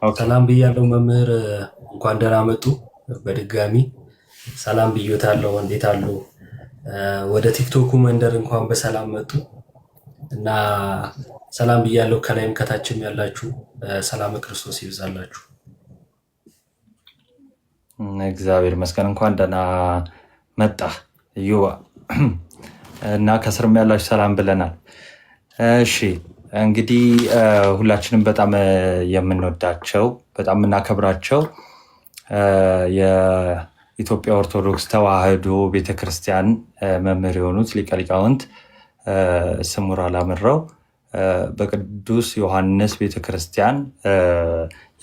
ኦኬ ሰላም ብያለሁ መምህር፣ እንኳን ደህና መጡ። በድጋሚ ሰላም ብዮታለሁ። እንዴት አሉ? ወደ ቲክቶኩ መንደር እንኳን በሰላም መጡ እና ሰላም ብያለሁ። ከላይም ከታችም ያላችሁ ሰላም ክርስቶስ ይብዛላችሁ። እግዚአብሔር ይመስገን። እንኳን ደህና መጣ ዩባ እና ከስርም ያላችሁ ሰላም ብለናል። እሺ እንግዲህ ሁላችንም በጣም የምንወዳቸው በጣም የምናከብራቸው የኢትዮጵያ ኦርቶዶክስ ተዋሕዶ ቤተክርስቲያን መምህር የሆኑት ሊቀ ሊቃውንት ስሙር አላምረው በቅዱስ ዮሐንስ ቤተክርስቲያን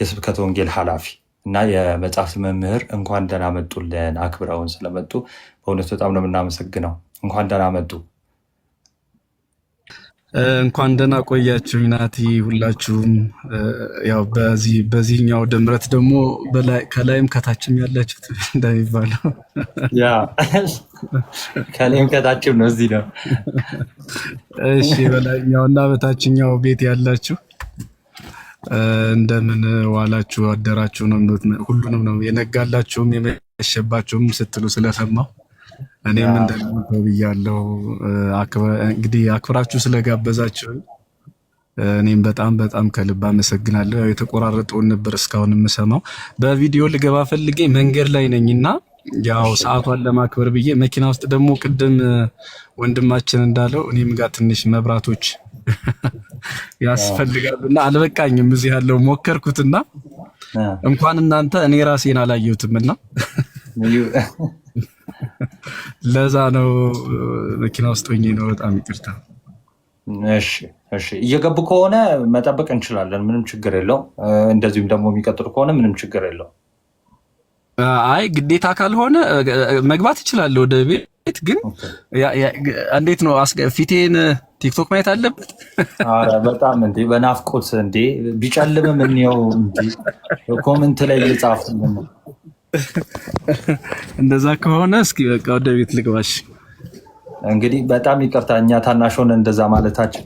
የስብከተ ወንጌል ኃላፊ እና የመጽሐፍት መምህር እንኳን ደህና መጡልን። አክብረውን ስለመጡ በእውነት በጣም ነው የምናመሰግነው። እንኳን ደህና መጡ። እንኳን ደህና ቆያችሁ ናቲ። ሁላችሁም ያው በዚህኛው ደምረት ደግሞ ከላይም ከታችም ያላችሁት እንደሚባለው ያ ከላይም ከታችም ነው፣ እዚህ ነው። እሺ በላይኛውና በታችኛው ቤት ያላችሁ እንደምን ዋላችሁ አደራችሁ ነው። ሁሉንም ነው የነጋላችሁም የመሸባችሁም ስትሉ ስለሰማው እኔም እንደምንተው ብያለሁ። እንግዲህ አክብራችሁ ስለጋበዛችሁ እኔም በጣም ከልብ አመሰግናለሁ። ያው የተቆራረጠውን ነበር እስካሁን የምሰማው። በቪዲዮ ልገባ ፈልጌ መንገድ ላይ ነኝና ያው ሰዓቷን ለማክበር ብዬ መኪና ውስጥ ደግሞ ቅድም ወንድማችን እንዳለው እኔም ጋር ትንሽ መብራቶች ያስፈልጋሉና አልበቃኝም። እዚህ ያለው ሞከርኩትና እንኳን እናንተ እኔ ራሴን አላየሁትምና ለዛ ነው መኪና ውስጥ ሆኜ ነው። በጣም ይቅርታ። እሺ እየገቡ ከሆነ መጠበቅ እንችላለን፣ ምንም ችግር የለው። እንደዚሁም ደግሞ የሚቀጥሉ ከሆነ ምንም ችግር የለው። አይ ግዴታ ካልሆነ መግባት እችላለሁ ወደ ቤት። ግን እንዴት ነው ፊቴን ቲክቶክ ማየት አለበት? ኧረ በጣም እንዴ በናፍቆት እንዴ ቢጨልምም እንየው እንጂ ኮመንት ላይ እየጻፉልን ነው። እንደዛ ከሆነ እስኪ በቃ ወደ ቤት ልግባሽ። እንግዲህ በጣም ይቅርታ እኛ ታናሽ ሆነን እንደዛ ማለታችን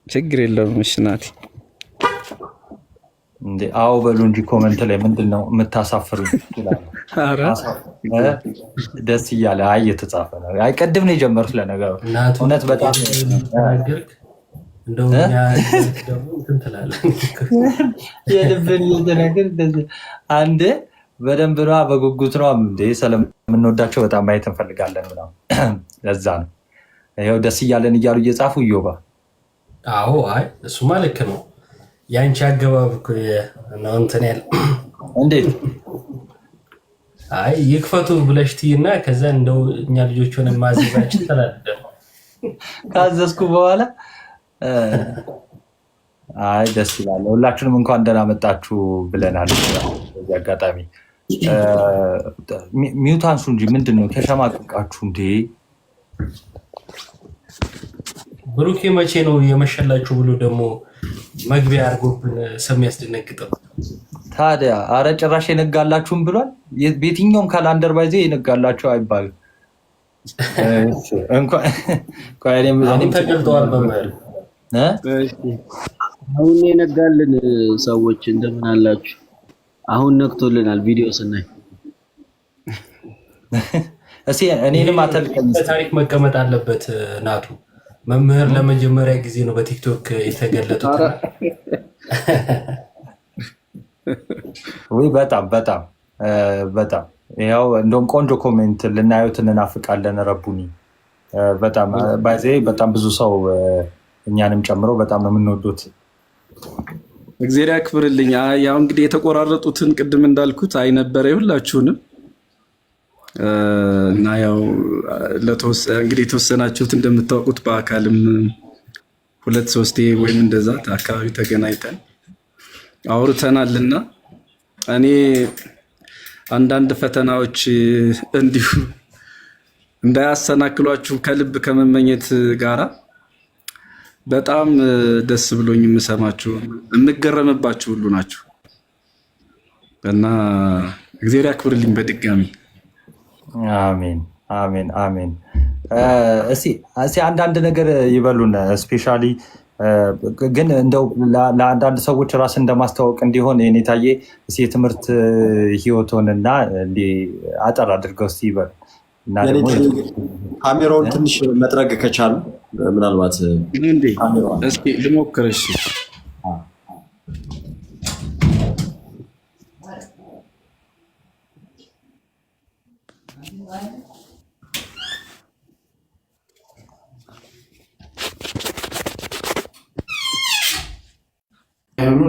ችግር የለውም። እሺ ናቲ እንዴ አዎ በሉ እንጂ ኮመንት ላይ ምንድነው የምታሳፍሩ ይላል። ደስ እያለ አይ እየተጻፈ ነው። አይ ቅድም ነው የጀመሩት ለነገሩ እውነት በጣም የልብን እየተናገር አንድ በደንብ ነዋ በጉጉት ነው እንዴ ስለምንወዳቸው በጣም ማየት እንፈልጋለን ምናምን ለዛ ነው ይኸው ደስ እያለን እያሉ እየጻፉ እዮባ አዎ አይ እሱማ ልክ ነው። ያንቺ አገባብ ነው እንትን ያለ እንዴት አይ ይክፈቱ ብለሽ ትይና ከዛ እንደው እኛ ልጆች ሆነን ማዘዛችን ተላልደ ካዘዝኩ በኋላ አይ ደስ ይላል። ሁላችንም እንኳን ደህና መጣችሁ ብለናል። በዚህ አጋጣሚ ሚውታንሱ እንጂ ምንድነው ተሸማቀቃችሁ እንዴ? ብሩኬ መቼ ነው የመሸላችሁ ብሎ ደግሞ መግቢያ አድርጎብን ሰም ያስደነግጠው ታዲያ። አረ ጭራሽ የነጋላችሁም ብሏል። በየትኛውም ካላንደር ባይዜ የነጋላችሁ አይባልም። እንኳን ተገልጠዋል መምህር አሁን የነጋልን ሰዎች እንደምን አላችሁ? አሁን ነክቶልናል ቪዲዮ ስናይ። እሺ እኔንም አተልከኝ። ታሪክ መቀመጥ አለበት ናቱ። መምህር ለመጀመሪያ ጊዜ ነው በቲክቶክ የተገለጡት። ወይ በጣም ያው እንደውም ቆንጆ ኮሜንት ልናዩት እንናፍቃለን። ረቡኒ በጣም ባይዜ በጣም ብዙ ሰው እኛንም ጨምሮ በጣም ነው የምንወዱት። እግዚአብሔር ያክብርልኝ። ያው እንግዲህ የተቆራረጡትን ቅድም እንዳልኩት አይነበረ ሁላችሁንም እና ያው እንግዲህ የተወሰናችሁት እንደምታውቁት በአካልም 2-3 ወይም እንደዛ አካባቢ ተገናኝተን አውርተናልና እኔ አንዳንድ ፈተናዎች እንዲሁ እንዳያሰናክሏችሁ ከልብ ከመመኘት ጋራ በጣም ደስ ብሎኝ የምሰማችሁ የምገረምባችሁ ሁሉ ናችሁ እና እግዚአብሔር ያክብርልኝ በድጋሚ አሜን። እስኪ አንዳንድ ነገር ይበሉን። ስፔሻሊ ግን እንደው ለአንዳንድ ሰዎች ራስ እንደማስተዋወቅ እንዲሆን የኔታዬ የትምህርት ህይወቶንና አጠር አድርገው እስኪ ይበሉ እና ደግሞ ካሜራውን ትንሽ መጥረግ ከቻሉ ምናልባት እስኪ ልሞክር። እሺ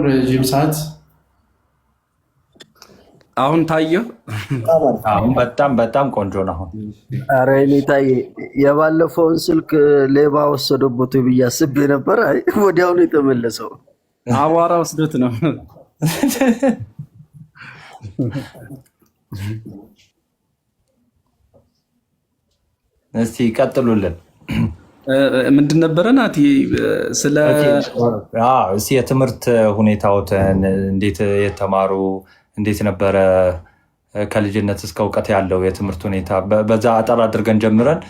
ረጅም ሰዓት አሁን ታየው። አሁን በጣም ቆንጆ ነው። አሁን ኧረ ኔታዬ የባለፈውን ስልክ ሌባ ወሰደቦት ብዬ አስቤ ነበር። አይ ወዲያውኑ የተመለሰው አቧራ ወስዶት ነው። እስቲ ቀጥሉልን። ምንድን ነበረ ናቲ? ስለ የትምህርት ሁኔታዎትን እንዴት የተማሩ እንዴት ነበረ ከልጅነት እስከ እውቀት ያለው የትምህርት ሁኔታ በዛ አጠር አድርገን ጀምረን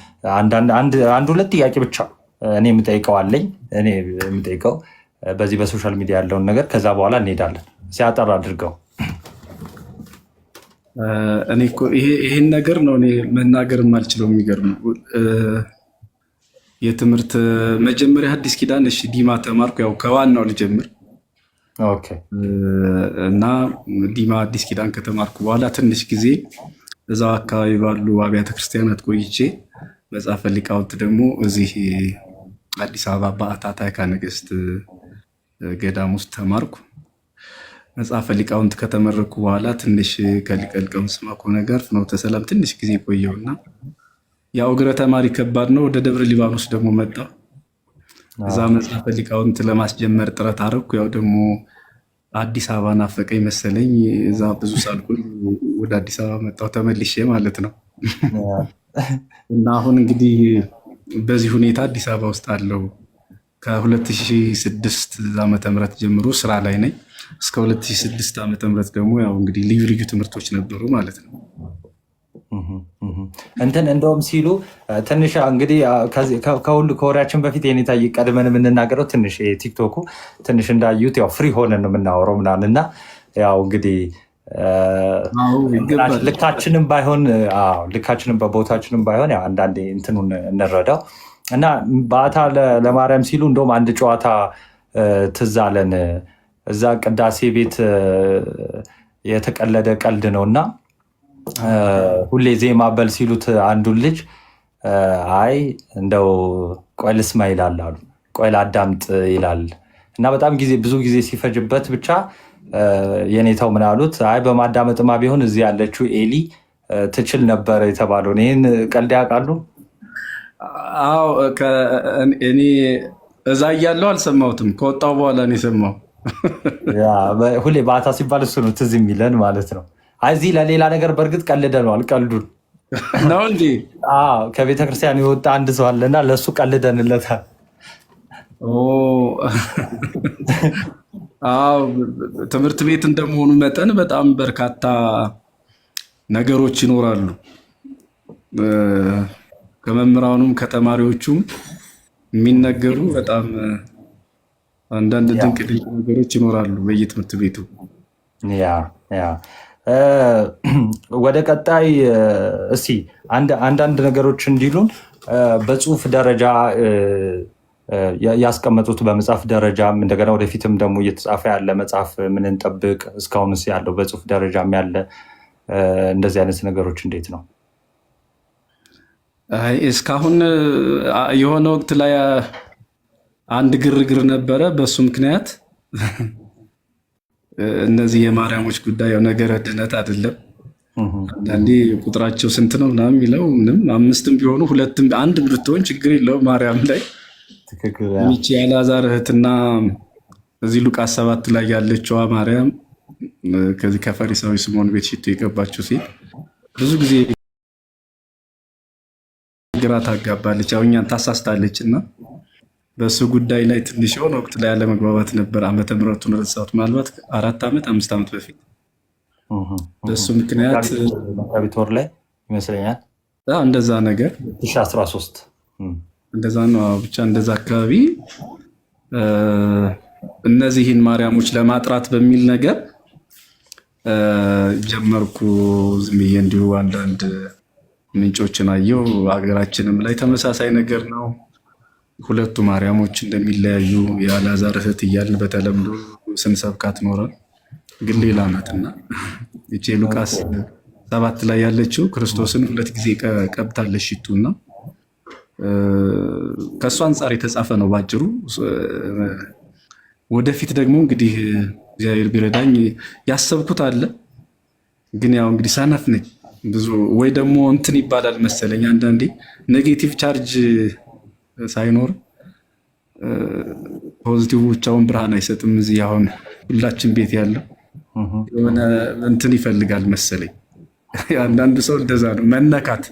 አንድ ሁለት ጥያቄ ብቻ እኔ የምጠይቀው አለኝ። እኔ የምጠይቀው በዚህ በሶሻል ሚዲያ ያለውን ነገር ከዛ በኋላ እንሄዳለን። ሲያጠር አድርገው። እኔ እኮ ይሄን ነገር ነው እኔ መናገር የማልችለው። የሚገርም የትምህርት መጀመሪያ አዲስ ኪዳን እሺ ዲማ ተማርኩ። ያው ከዋናው ልጀምር እና ዲማ አዲስ ኪዳን ከተማርኩ በኋላ ትንሽ ጊዜ እዛው አካባቢ ባሉ አብያተ ክርስቲያናት ቆይቼ መጽሐፈ ሊቃውንት ደግሞ እዚህ አዲስ አበባ በዓታ ታዕካ ነገሥት ገዳም ውስጥ ተማርኩ። መጽሐፈ ሊቃውንት ከተመረኩ በኋላ ትንሽ ከሊቀ ሊቃውንት ስምዐኮነ ጋር ፍኖተ ሰላም ትንሽ ጊዜ ቆየውና ያው እግረ ተማሪ ከባድ ነው። ወደ ደብረ ሊባኖስ ደግሞ መጣሁ። እዛ መጽሐፈ ሊቃውንት ለማስጀመር ጥረት አደረኩ። ያው ደግሞ አዲስ አበባ ናፈቀኝ መሰለኝ። እዛ ብዙ ሳልቆይ ወደ አዲስ አበባ መጣሁ ተመልሼ ማለት ነው። እና አሁን እንግዲህ በዚህ ሁኔታ አዲስ አበባ ውስጥ አለው። ከ2006 ዓመተ ምህረት ጀምሮ ስራ ላይ ነኝ። እስከ 2006 ዓመተ ምህረት ደግሞ ያው እንግዲህ ልዩ ልዩ ትምህርቶች ነበሩ ማለት ነው። እንደውም ሲሉ ትንሽ እንግዲህ ከሁሉ ከወሬያችን በፊት የኔታ ቀድመን የምንናገረው ትንሽ ቲክቶኩ ትንሽ እንዳዩት ያው ፍሪ ሆነን ነው የምናወራው ምናምን እና ያው እንግዲህ ልካችንም በቦታችንም ባይሆን ያው አንዳንዴ እንትኑን እንረዳው እና በዓታ ለማርያም ሲሉ እንደውም አንድ ጨዋታ ትዝ አለን። እዛ ቅዳሴ ቤት የተቀለደ ቀልድ ነው እና ሁሌ ዜማ በል ሲሉት አንዱን ልጅ አይ እንደው ቆይ ልስማ ይላል አሉ። ቆይ ላዳምጥ ይላል እና በጣም ብዙ ጊዜ ሲፈጅበት ብቻ የኔታው ምን አሉት? አይ በማዳመጥማ ቢሆን እዚህ ያለችው ኤሊ ትችል ነበር የተባለውን ይህን ቀልድ ያውቃሉ? አዎ እኔ እዛ እያለሁ አልሰማሁትም። ከወጣሁ በኋላ ነው የሰማሁ። ሁሌ በዓታ ሲባል እሱ ነው ትዝ የሚለን ማለት ነው። እዚህ ለሌላ ነገር በእርግጥ ቀልደነዋል። ቀልዱን ነው እንጂ ከቤተክርስቲያን የወጣ አንድ ሰው አለና ለእሱ ቀልደንለታል። ትምህርት ቤት እንደመሆኑ መጠን በጣም በርካታ ነገሮች ይኖራሉ። ከመምህራኑም ከተማሪዎቹም የሚነገሩ በጣም አንዳንድ ድንቅ ነገሮች ይኖራሉ በየትምህርት ቤቱ። ወደ ቀጣይ እስቲ አንዳንድ ነገሮች እንዲሉን በጽሁፍ ደረጃ ያስቀመጡት በመጽሐፍ ደረጃም እንደገና ወደፊትም ደግሞ እየተጻፈ ያለ መጽሐፍ ምን እንጠብቅ? እስካሁንስ ያለው በጽሁፍ ደረጃም ያለ እንደዚህ አይነት ነገሮች እንዴት ነው? እስካሁን የሆነ ወቅት ላይ አንድ ግርግር ነበረ። በሱ ምክንያት እነዚህ የማርያሞች ጉዳይ ነገረ ድነት አይደለም። አንዳንዴ ቁጥራቸው ስንት ነው ምናምን የሚለው ምንም 5ም ቢሆኑ 2ም 1 ብትሆን ችግር የለውም። ማርያም ላይ ሚቺ ያላዛር እህትና እዚህ ሉቃስ 7 ላይ ያለችዋ ማርያም ከዚህ ከፈሪሳዊ ስምዖን ቤት ሽቶ የገባችው ሴት ብዙ ጊዜ ግራ ታጋባለች፣ ያው እኛን ታሳስታለች እና በሱ ጉዳይ ላይ ትንሽ የሆነ ወቅት ላይ ያለ መግባባት ነበር። ዓመተ ምህረቱን ረሳሁት። ምናልባት 4 ዓመት 5 ዓመት በፊት በሱ ምክንያት መጋቢት ወር ላይ ይመስለኛል እንደዛ ነገር 2013 እንደዛ ነው። ብቻ እንደዛ አካባቢ እነዚህን ማርያሞች ለማጥራት በሚል ነገር ጀመርኩ። ዝም ብዬ እንዲሁ አንዳንድ ምንጮችን አየሁ። ሀገራችንም ላይ ተመሳሳይ ነገር ነው። ሁለቱ ማርያሞች እንደሚለያዩ የአልዓዛር እህት እያልን በተለምዶ ስንሰብካት ኖረን፣ ግን ሌላ ናትና ይቺ ሉቃስ 7 ላይ ያለችው ክርስቶስን 2 ጊዜ ቀብታለች ሽቱና ከእሱ አንጻር የተጻፈ ነው ባጭሩ። ወደፊት ደግሞ እንግዲህ እግዚአብሔር ቢረዳኝ ያሰብኩት አለ። ግን ያው እንግዲህ ሰነፍ ነኝ ብዙ ወይ ደግሞ እንትን ይባላል መሰለኝ አንዳንዴ ኔጌቲቭ ቻርጅ ሳይኖር ፖዚቲቭ ብቻውን ብርሃን አይሰጥም። እዚህ አሁን ሁላችን ቤት ያለው የሆነ እንትን ይፈልጋል መሰለኝ። አንዳንድ ሰው እንደዛ ነው መነካት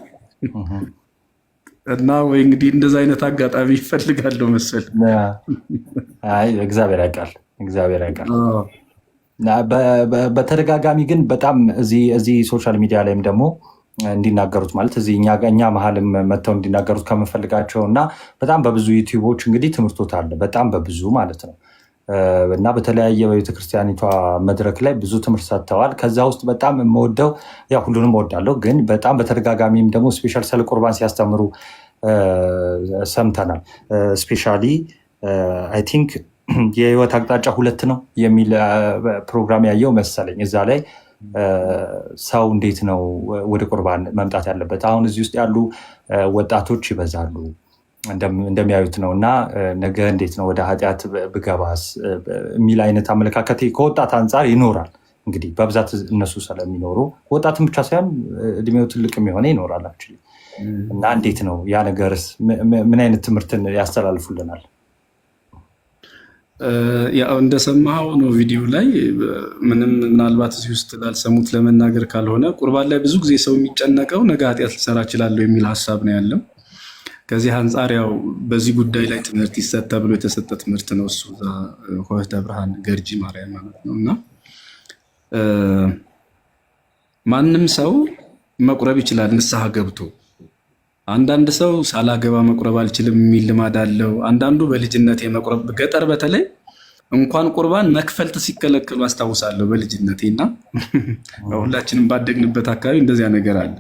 እና ወይ እንግዲህ እንደዛ አይነት አጋጣሚ ይፈልጋለሁ መሰል። አይ እግዚአብሔር ያውቃል፣ እግዚአብሔር ያውቃል። በተደጋጋሚ ግን በጣም እዚህ ሶሻል ሚዲያ ላይም ደግሞ እንዲናገሩት ማለት እዚህ እኛ መሀልም መጥተው እንዲናገሩት ከምፈልጋቸው እና በጣም በብዙ ዩቲዩቦች እንግዲህ ትምህርቶት አለ በጣም በብዙ ማለት ነው እና በተለያየ በቤተክርስቲያኒቷ መድረክ ላይ ብዙ ትምህርት ሰጥተዋል። ከዛ ውስጥ በጣም የምወደው ያው ሁሉንም እወዳለሁ፣ ግን በጣም በተደጋጋሚም ደግሞ ስፔሻል ስለ ቁርባን ሲያስተምሩ ሰምተናል። ስፔሻሊ አይ ቲንክ የህይወት አቅጣጫ 2 ነው የሚል ፕሮግራም ያየው መሰለኝ። እዛ ላይ ሰው እንዴት ነው ወደ ቁርባን መምጣት ያለበት? አሁን እዚህ ውስጥ ያሉ ወጣቶች ይበዛሉ እንደሚያዩት ነው እና ነገ እንዴት ነው ወደ ኃጢአት ብገባስ የሚል አይነት አመለካከት ከወጣት አንጻር ይኖራል። እንግዲህ በብዛት እነሱ ስለሚኖሩ ወጣትም ብቻ ሳይሆን እድሜው ትልቅም የሆነ ይኖራል አክቹዋሊ። እና እንዴት ነው ያ ነገርስ? ምን አይነት ትምህርትን ያስተላልፉልናል? ያው እንደሰማኸው ነው ቪዲዮ ላይ ምናልባት እዚህ ውስጥ ላልሰሙት ለመናገር ካልሆነ ቁርባን ላይ ብዙ ጊዜ ሰው የሚጨነቀው ነገ ኃጢአት ልሰራ እችላለሁ የሚል ሀሳብ ነው ያለው። ከዚህ አንጻር ያው በዚህ ጉዳይ ላይ ትምህርት ይሰጥ ተብሎ የተሰጠ ትምህርት ነው እሱ ሆህተ ብርሃን ገርጂ ማርያም ማለት ነው። እና ማንም ሰው መቁረብ ይችላል ንስሐ ገብቶ። አንዳንድ ሰው ሳላገባ መቁረብ አልችልም የሚል ልማድ አለው። አንዳንዱ በልጅነት የመቁረብ ገጠር በተለይ እንኳን ቁርባን መክፈልት ሲከለከሉ አስታውሳለሁ በልጅነቴ እና ሁላችንም ባደግንበት አካባቢ እንደዚያ ነገር አለ።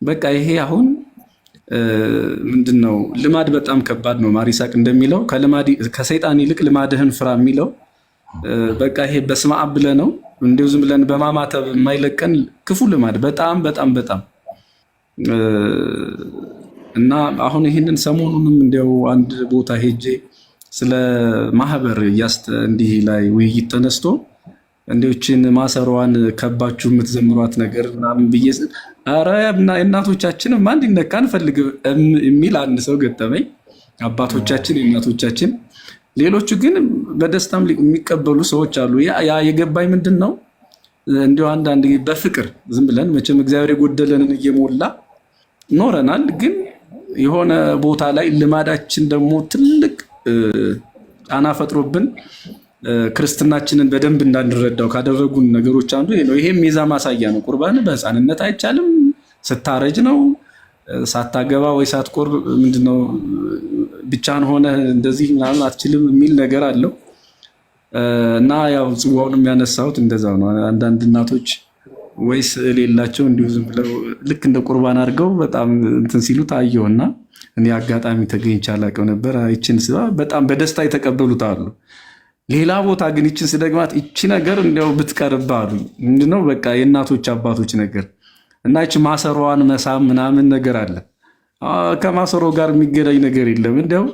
በቃ ይሄ አሁን ምንድነው ልማድ በጣም ከባድ ነው። ማሪሳቅ እንደሚለው ከሰይጣን ይልቅ ልማድህን ፍራ የሚለው በቃ ይሄ በስመ አብ ብለህ ነው እንዲሁ ዝም ብለን በማማተብ የማይለቀን ክፉ ልማድ በጣም በጣም በጣም እና አሁን ይህንን ሰሞኑንም እንዲያው አንድ ቦታ ሄጄ ስለ ማህበር እንዲህ ላይ ውይይት ተነስቶ እንዲዎችን ማሰሯን ከባችሁ የምትዘምሯት ነገር ምናምን ብዬ ኧረ እናቶቻችንም ማን እንዲነካ እንፈልግ የሚል አንድ ሰው ገጠመኝ። አባቶቻችን እናቶቻችን፣ ሌሎቹ ግን በደስታም የሚቀበሉ ሰዎች አሉ። ያ የገባኝ ምንድን ነው እንዲሁ አንዳንድ በፍቅር ዝም ብለን መቼም እግዚአብሔር የጎደለንን እየሞላ ኖረናል። ግን የሆነ ቦታ ላይ ልማዳችን ደግሞ ትልቅ ጫና ፈጥሮብን ክርስትናችንን በደንብ እንዳንረዳው ካደረጉን ነገሮች አንዱ ይሄ ነው። ይሄም የዛ ማሳያ ነው። ቁርባን በሕፃንነት አይቻልም፣ ስታረጅ ነው፣ ሳታገባ ወይ ሳትቆርብ ምንድነው ብቻን ሆነ እንደዚህ ምናምን አትችልም የሚል ነገር አለው እና ያው ጽዋውን የሚያነሳሁት እንደዛው ነው። አንዳንድ እናቶች ወይ ስዕል የላቸው እንዲሁ ዝም ብለው ልክ እንደ ቁርባን አድርገው በጣም እንትን ሲሉ ታየውና እኔ አጋጣሚ ተገኝቼ አላውቅም ነበር። ይችን በጣም በደስታ የተቀበሉት አሉ። ሌላ ቦታ ግን ይችን ስደግማት ይቺ ነገር እንዲያው ብትቀርብ አሉ። ምንድነው በቃ የእናቶች አባቶች ነገር እና ይቺ ማሰሯን መሳም ምናምን ነገር አለ። ከማሰሮ ጋር የሚገናኝ ነገር የለም እንዲያው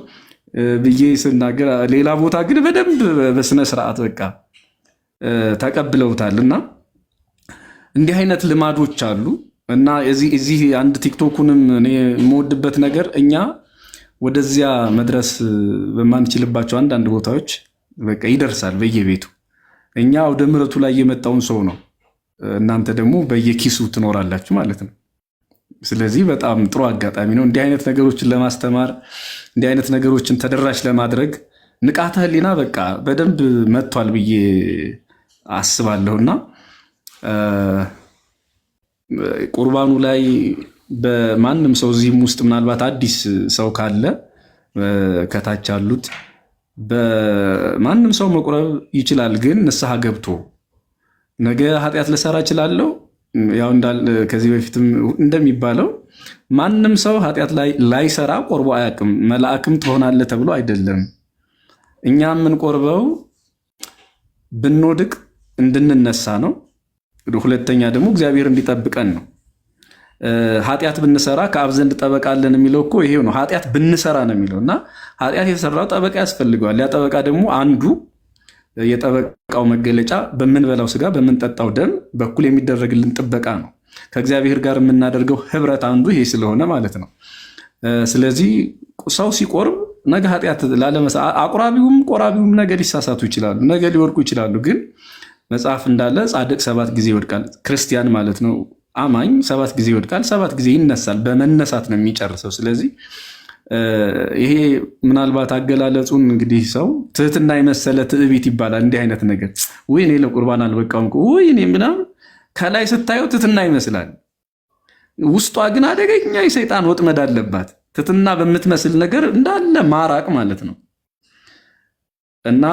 ብዬ ስናገር፣ ሌላ ቦታ ግን በደንብ በስነ ስርዓት በቃ ተቀብለውታል። እና እንዲህ አይነት ልማዶች አሉ። እና እዚህ አንድ ቲክቶኩንም እኔ የምወድበት ነገር እኛ ወደዚያ መድረስ በማንችልባቸው አንዳንድ ቦታዎች በቃ ይደርሳል በየቤቱ። እኛ ወደ ምሕረቱ ላይ የመጣውን ሰው ነው፣ እናንተ ደግሞ በየኪሱ ትኖራላችሁ ማለት ነው። ስለዚህ በጣም ጥሩ አጋጣሚ ነው እንዲህ አይነት ነገሮችን ለማስተማር፣ እንዲህ አይነት ነገሮችን ተደራሽ ለማድረግ ንቃተ ህሊና በቃ በደንብ መጥቷል ብዬ አስባለሁና ቁርባኑ ላይ በማንም ሰው እዚህም ውስጥ ምናልባት አዲስ ሰው ካለ ከታች ያሉት በማንም ሰው መቁረብ ይችላል። ግን ንስሐ ገብቶ ነገ ኃጢአት ልሰራ እችላለሁ፣ ያው ከዚህ በፊትም እንደሚባለው ማንም ሰው ኃጢአት ላይሰራ ቆርቦ አያውቅም። መልአክም ትሆናለህ ተብሎ አይደለም። እኛ የምንቆርበው ብንወድቅ እንድንነሳ ነው። ሁለተኛ ደግሞ እግዚአብሔር እንዲጠብቀን ነው። ኃጢአት ብንሰራ ከአብ ዘንድ ጠበቃ አለን የሚለው እኮ ይሄው ነው። ኃጢአት ብንሰራ ነው የሚለው እና ኃጢአት የሰራው ጠበቃ ያስፈልገዋል። ያ ጠበቃ ደግሞ አንዱ የጠበቃው መገለጫ በምንበላው ስጋ በምንጠጣው ደም በኩል የሚደረግልን ጥበቃ ነው። ከእግዚአብሔር ጋር የምናደርገው ህብረት አንዱ ይሄ ስለሆነ ማለት ነው። ስለዚህ ሰው ሲቆርብ ነገ ኃጢአት አቁራቢውም ቆራቢውም ነገ ሊሳሳቱ ይችላሉ፣ ነገ ሊወድቁ ይችላሉ። ግን መጽሐፍ እንዳለ ጻድቅ 7 ጊዜ ይወድቃል፣ ክርስቲያን ማለት ነው አማኝ 7 ጊዜ ይወድቃል፣ 7 ጊዜ ይነሳል። በመነሳት ነው የሚጨርሰው። ስለዚህ ይሄ ምናልባት አገላለጹን እንግዲህ ሰው ትህትና የመሰለ ትዕቢት ይባላል። እንዲህ አይነት ነገር ወይ እኔ ለቁርባን አልበቃም ወይ እኔ ምናምን ከላይ ስታየው ትህትና ይመስላል። ውስጧ ግን አደገኛ የሰይጣን ወጥመድ አለባት። ትህትና በምትመስል ነገር እንዳለ ማራቅ ማለት ነው። እና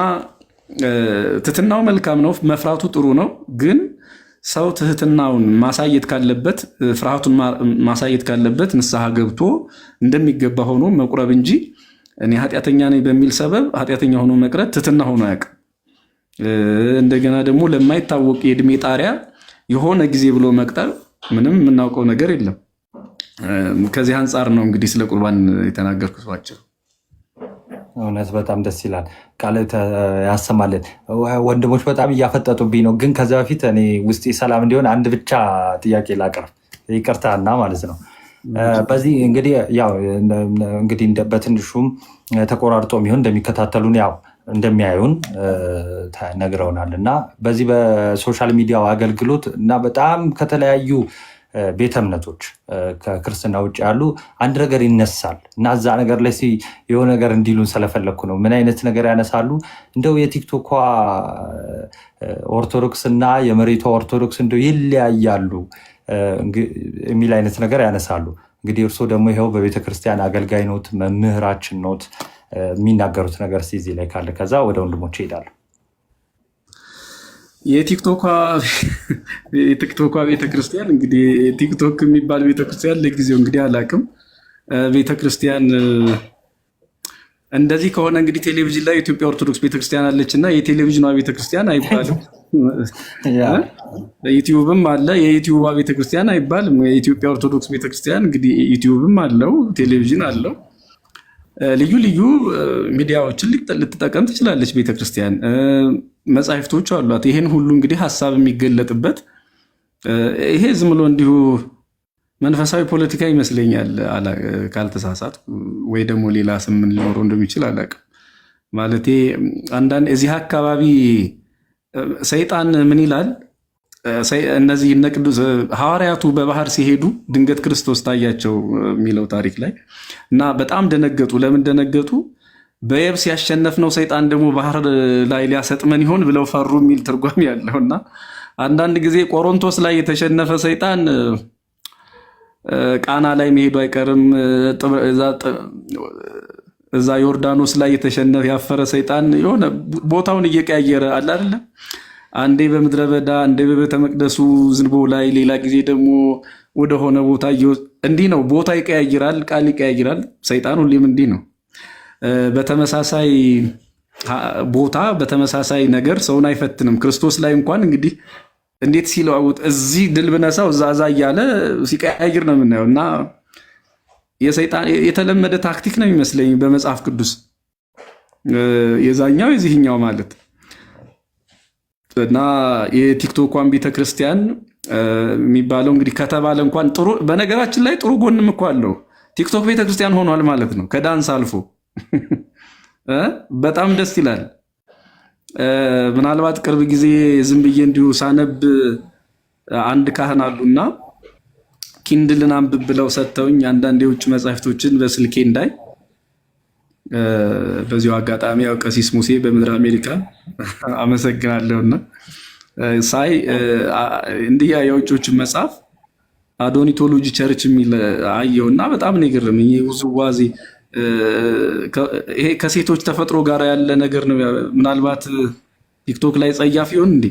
ትህትናው መልካም ነው፣ መፍራቱ ጥሩ ነው። ግን ሰው ትህትናውን ማሳየት ካለበት፣ ፍርሃቱን ማሳየት ካለበት ንስሐ ገብቶ እንደሚገባ ሆኖ መቁረብ እንጂ እኔ ኃጢአተኛ ነኝ በሚል ሰበብ ኃጢአተኛ ሆኖ መቅረት ትህትና ሆኖ አያውቅም። እንደገና ደግሞ ለማይታወቅ የእድሜ ጣሪያ የሆነ ጊዜ ብሎ መቅጠር ምንም የምናውቀው ነገር የለም። ከዚህ አንጻር ነው እንግዲህ ስለ ቁርባን የተናገርኩት ባጭሩ። እውነት በጣም ደስ ይላል። ቃል ያሰማልን። ወንድሞች በጣም እያፈጠጡብኝ ነው፣ ግን ከዚያ በፊት እኔ ውስጤ ሰላም እንዲሆን አንድ ብቻ ጥያቄ ላቅርብ፣ ይቅርታና ማለት ነው። በዚህ እንግዲህ ያው እንግዲህ በትንሹም ተቆራርጦ የሚሆን እንደሚከታተሉን ያው እንደሚያዩን ነግረውናል። እና በዚህ በሶሻል ሚዲያው አገልግሎት እና በጣም ከተለያዩ ቤተ እምነቶች ከክርስትና ውጭ ያሉ አንድ ነገር ይነሳል እና እዛ ነገር ላይ የሆነ ነገር እንዲሉን ስለፈለግኩ ነው። ምን አይነት ነገር ያነሳሉ? እንደው የቲክቶኳ ኦርቶዶክስ እና የመሬቷ ኦርቶዶክስ እንደው ይለያያሉ የሚል አይነት ነገር ያነሳሉ። እንግዲህ እርስዎ ደግሞ ይኸው በቤተክርስቲያን አገልጋይ ኖት፣ መምህራችን ኖት። የሚናገሩት ነገር እዚህ ላይ ካለ ከዛ ወደ ወንድሞች ይሄዳሉ። የቲክቶኳ ቤተክርስቲያን እንግዲህ ቲክቶክ የሚባል ቤተክርስቲያን ለጊዜው እንግዲህ አላውቅም። ቤተክርስቲያን እንደዚህ ከሆነ እንግዲህ ቴሌቪዥን ላይ የኢትዮጵያ ኦርቶዶክስ ቤተክርስቲያን አለች እና የቴሌቪዥኗ ቤተክርስቲያን አይባልም። ዩቲዩብም አለ፣ የዩቲዩብ ቤተክርስቲያን አይባልም። የኢትዮጵያ ኦርቶዶክስ ቤተክርስቲያን እንግዲህ ዩቲዩብም አለው፣ ቴሌቪዥን አለው፣ ልዩ ልዩ ሚዲያዎችን ልትጠቀም ትችላለች ቤተክርስቲያን። መጻሕፍቶች አሏት። ይሄን ሁሉ እንግዲህ ሀሳብ የሚገለጥበት ይሄ ዝም ብሎ እንዲሁ መንፈሳዊ ፖለቲካ ይመስለኛል ካልተሳሳት፣ ወይ ደግሞ ሌላ ስም ሊኖረው እንደሚችል አላውቅም። ማለቴ አንዳንድ እዚህ አካባቢ ሰይጣን ምን ይላል? እነዚህ እነ ቅዱስ ሐዋርያቱ በባህር ሲሄዱ ድንገት ክርስቶስ ታያቸው የሚለው ታሪክ ላይ እና በጣም ደነገጡ። ለምን ደነገጡ? በየብስ ያሸነፍነው ሰይጣን ደግሞ ባህር ላይ ሊያሰጥመን ይሆን ብለው ፈሩ የሚል ትርጓሜ ያለው እና አንዳንድ ጊዜ ቆሮንቶስ ላይ የተሸነፈ ሰይጣን ቃና ላይ መሄዱ አይቀርም። እዛ ዮርዳኖስ ላይ የተሸነፈ ያፈረ ሰይጣን የሆነ ቦታውን እየቀያየረ አለ አይደለም? አንዴ በምድረ በዳ፣ አንዴ በቤተ መቅደሱ ዝንቦ ላይ፣ ሌላ ጊዜ ደግሞ ወደሆነ ቦታ እንዲህ ነው። ቦታ ይቀያይራል፣ ቃል ይቀያይራል። ሰይጣን ሁሌም እንዲህ ነው። በተመሳሳይ ቦታ በተመሳሳይ ነገር ሰውን አይፈትንም። ክርስቶስ ላይ እንኳን እንግዲህ እንዴት ሲለዋውጥ እዚህ ድል ብነሳው እዛ እያለ ሲቀያይር ነው የምናየው እና የሰይጣን የተለመደ ታክቲክ ነው የሚመስለኝ በመጽሐፍ ቅዱስ የዛኛው የዚህኛው ማለት እና የቲክቶኳን ቤተክርስቲያን የሚባለው እንግዲህ ከተባለ እንኳን ጥሩ፣ በነገራችን ላይ ጥሩ ጎንም እኮ አለው። ቲክቶክ ቤተክርስቲያን ሆኗል ማለት ነው ከዳንስ አልፎ በጣም ደስ ይላል። ምናልባት ቅርብ ጊዜ ዝም ብዬ እንዲሁ ሳነብ አንድ ካህን አሉና ኪንድልን አንብብ ብለው ሰጥተውኝ አንዳንድ የውጭ መጻሕፍቶችን በስልኬ እንዳይ በዚሁ አጋጣሚ ያው ቀሲስ ሙሴ በምድር አሜሪካ አመሰግናለሁና ሳይ እንዲያ የውጮችን መጽሐፍ አዶኒቶሎጂ ቸርች የሚል አየውና በጣም ነው የገረመኝ። ውዝዋዜ ይሄ ከሴቶች ተፈጥሮ ጋር ያለ ነገር ነው። ምናልባት ቲክቶክ ላይ ጸያፍ ይሆን እንዴ?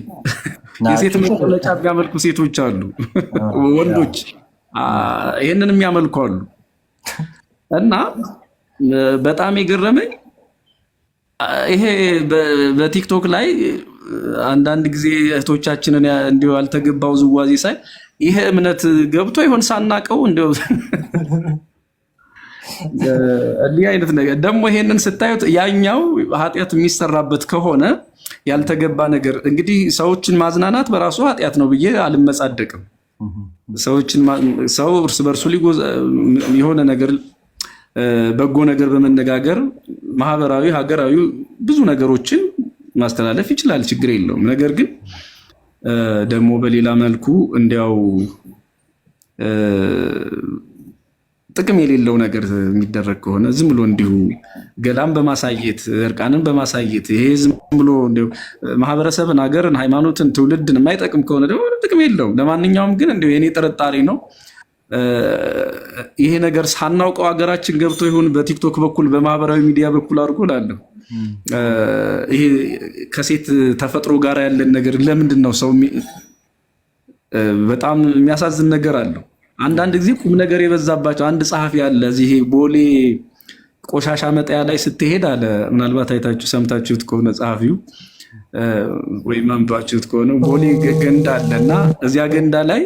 የሴት መቀለጫ የሚያመልኩ ሴቶች አሉ፣ ወንዶች ይህንን የሚያመልኩ አሉ። እና በጣም የገረመኝ ይሄ በቲክቶክ ላይ አንዳንድ ጊዜ እህቶቻችንን እንዲሁ ያልተገባው ዝዋዜ ሳይ ይሄ እምነት ገብቶ ይሆን ሳናቀው እንዲሁ እንዲህ አይነት ነገር ደግሞ ይሄንን ስታዩት ያኛው ኃጢአት የሚሰራበት ከሆነ ያልተገባ ነገር እንግዲህ ሰዎችን ማዝናናት በራሱ ኃጢአት ነው ብዬ አልመጻደቅም። ሰው እርስ በርሱ የሆነ ነገር በጎ ነገር በመነጋገር ማህበራዊ፣ ሀገራዊ ብዙ ነገሮችን ማስተላለፍ ይችላል፣ ችግር የለውም። ነገር ግን ደግሞ በሌላ መልኩ እንዲያው ጥቅም የሌለው ነገር የሚደረግ ከሆነ ዝም ብሎ እንዲሁ ገላም በማሳየት እርቃንን በማሳየት ይሄ ዝም ብሎ እንዲሁ ማህበረሰብን፣ ሀገርን፣ ሃይማኖትን፣ ትውልድን የማይጠቅም ከሆነ ደግሞ ጥቅም የለውም። ለማንኛውም ግን እንዲሁ የኔ ጥርጣሬ ነው ይሄ ነገር ሳናውቀው ሀገራችን ገብቶ ይሁን በቲክቶክ በኩል በማህበራዊ ሚዲያ በኩል አድርጎ ላለሁ ይሄ ከሴት ተፈጥሮ ጋር ያለን ነገር ለምንድን ነው ሰው በጣም የሚያሳዝን ነገር አለው። አንዳንድ ጊዜ ቁም ነገር የበዛባቸው አንድ ጸሐፊ አለ እዚህ ቦሌ ቆሻሻ መጣያ ላይ ስትሄድ አለ፣ ምናልባት አይታችሁ ሰምታችሁት ከሆነ ጸሐፊው ወይም አንባችሁት ከሆነ ቦሌ ገንዳ አለና እዚያ ገንዳ ላይ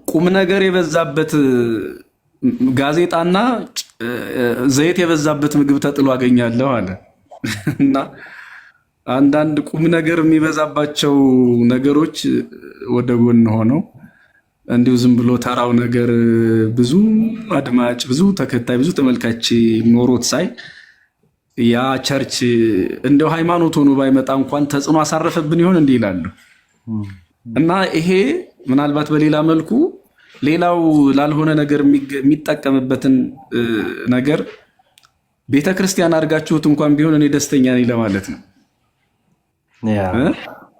ቁም ነገር የበዛበት ጋዜጣና ዘይት የበዛበት ምግብ ተጥሎ አገኛለሁ አለ። እና አንዳንድ ቁም ነገር የሚበዛባቸው ነገሮች ወደ ጎን ሆነው እንዲሁ ዝም ብሎ ተራው ነገር ብዙ አድማጭ፣ ብዙ ተከታይ፣ ብዙ ተመልካች ኖሮት ሳይ ያ ቸርች እንደው ሃይማኖት ሆኖ ባይመጣ እንኳን ተጽዕኖ አሳረፈብን ይሆን እንዲህ ይላሉ። እና ይሄ ምናልባት በሌላ መልኩ ሌላው ላልሆነ ነገር የሚጠቀምበትን ነገር ቤተክርስቲያን አድርጋችሁት እንኳን ቢሆን እኔ ደስተኛ ነኝ ለማለት ነው።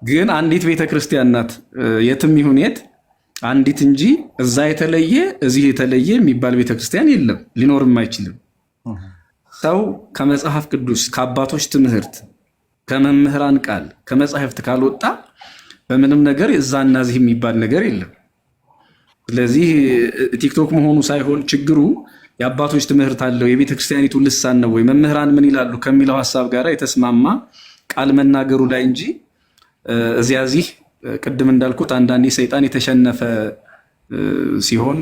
ግን አንዲት ቤተክርስቲያን ናት፣ የትም ይሁን የት አንዲት እንጂ እዛ የተለየ እዚህ የተለየ የሚባል ቤተክርስቲያን የለም፣ ሊኖርም አይችልም። ሰው ከመጽሐፍ ቅዱስ ከአባቶች ትምህርት ከመምህራን ቃል ከመጽሐፍት ካልወጣ በምንም ነገር እዛና እዚህ የሚባል ነገር የለም። ስለዚህ ቲክቶክ መሆኑ ሳይሆን ችግሩ የአባቶች ትምህርት አለው የቤተክርስቲያኒቱ ልሳን ነው ወይ መምህራን ምን ይላሉ ከሚለው ሐሳብ ጋር የተስማማ ቃል መናገሩ ላይ እንጂ እዚህ ቅድም እንዳልኩት አንዳንዴ ሰይጣን የተሸነፈ ሲሆን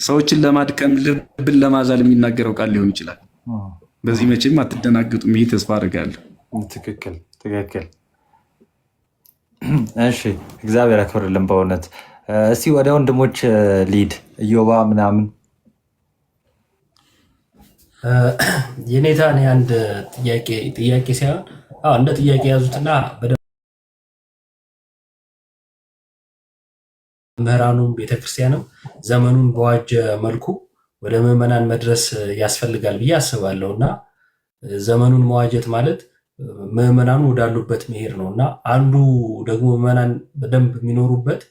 ሰዎችን ለማድከም ልብን ለማዛል የሚናገረው ቃል ሊሆን ይችላል። በዚህ መቼም አትደናግጡም ብዬ ተስፋ አድርጋለሁ። ትክክል። እሺ፣ እግዚአብሔር ያክብርልን በእውነት። እስቲ ወደ ወንድሞች ሊድ እዮባ ምናምን የኔታ እኔ አንድ ጥያቄ ሳይሆን እንደ ጥያቄ ያዙትና መምህራኑም ቤተክርስቲያንም ዘመኑን በዋጀ መልኩ ወደ ምዕመናን መድረስ ያስፈልጋል ብዬ አስባለሁ። እና ዘመኑን መዋጀት ማለት ምዕመናኑ ወዳሉበት መሄድ ነው። እና አንዱ ደግሞ ምዕመናን በደንብ የሚኖሩበት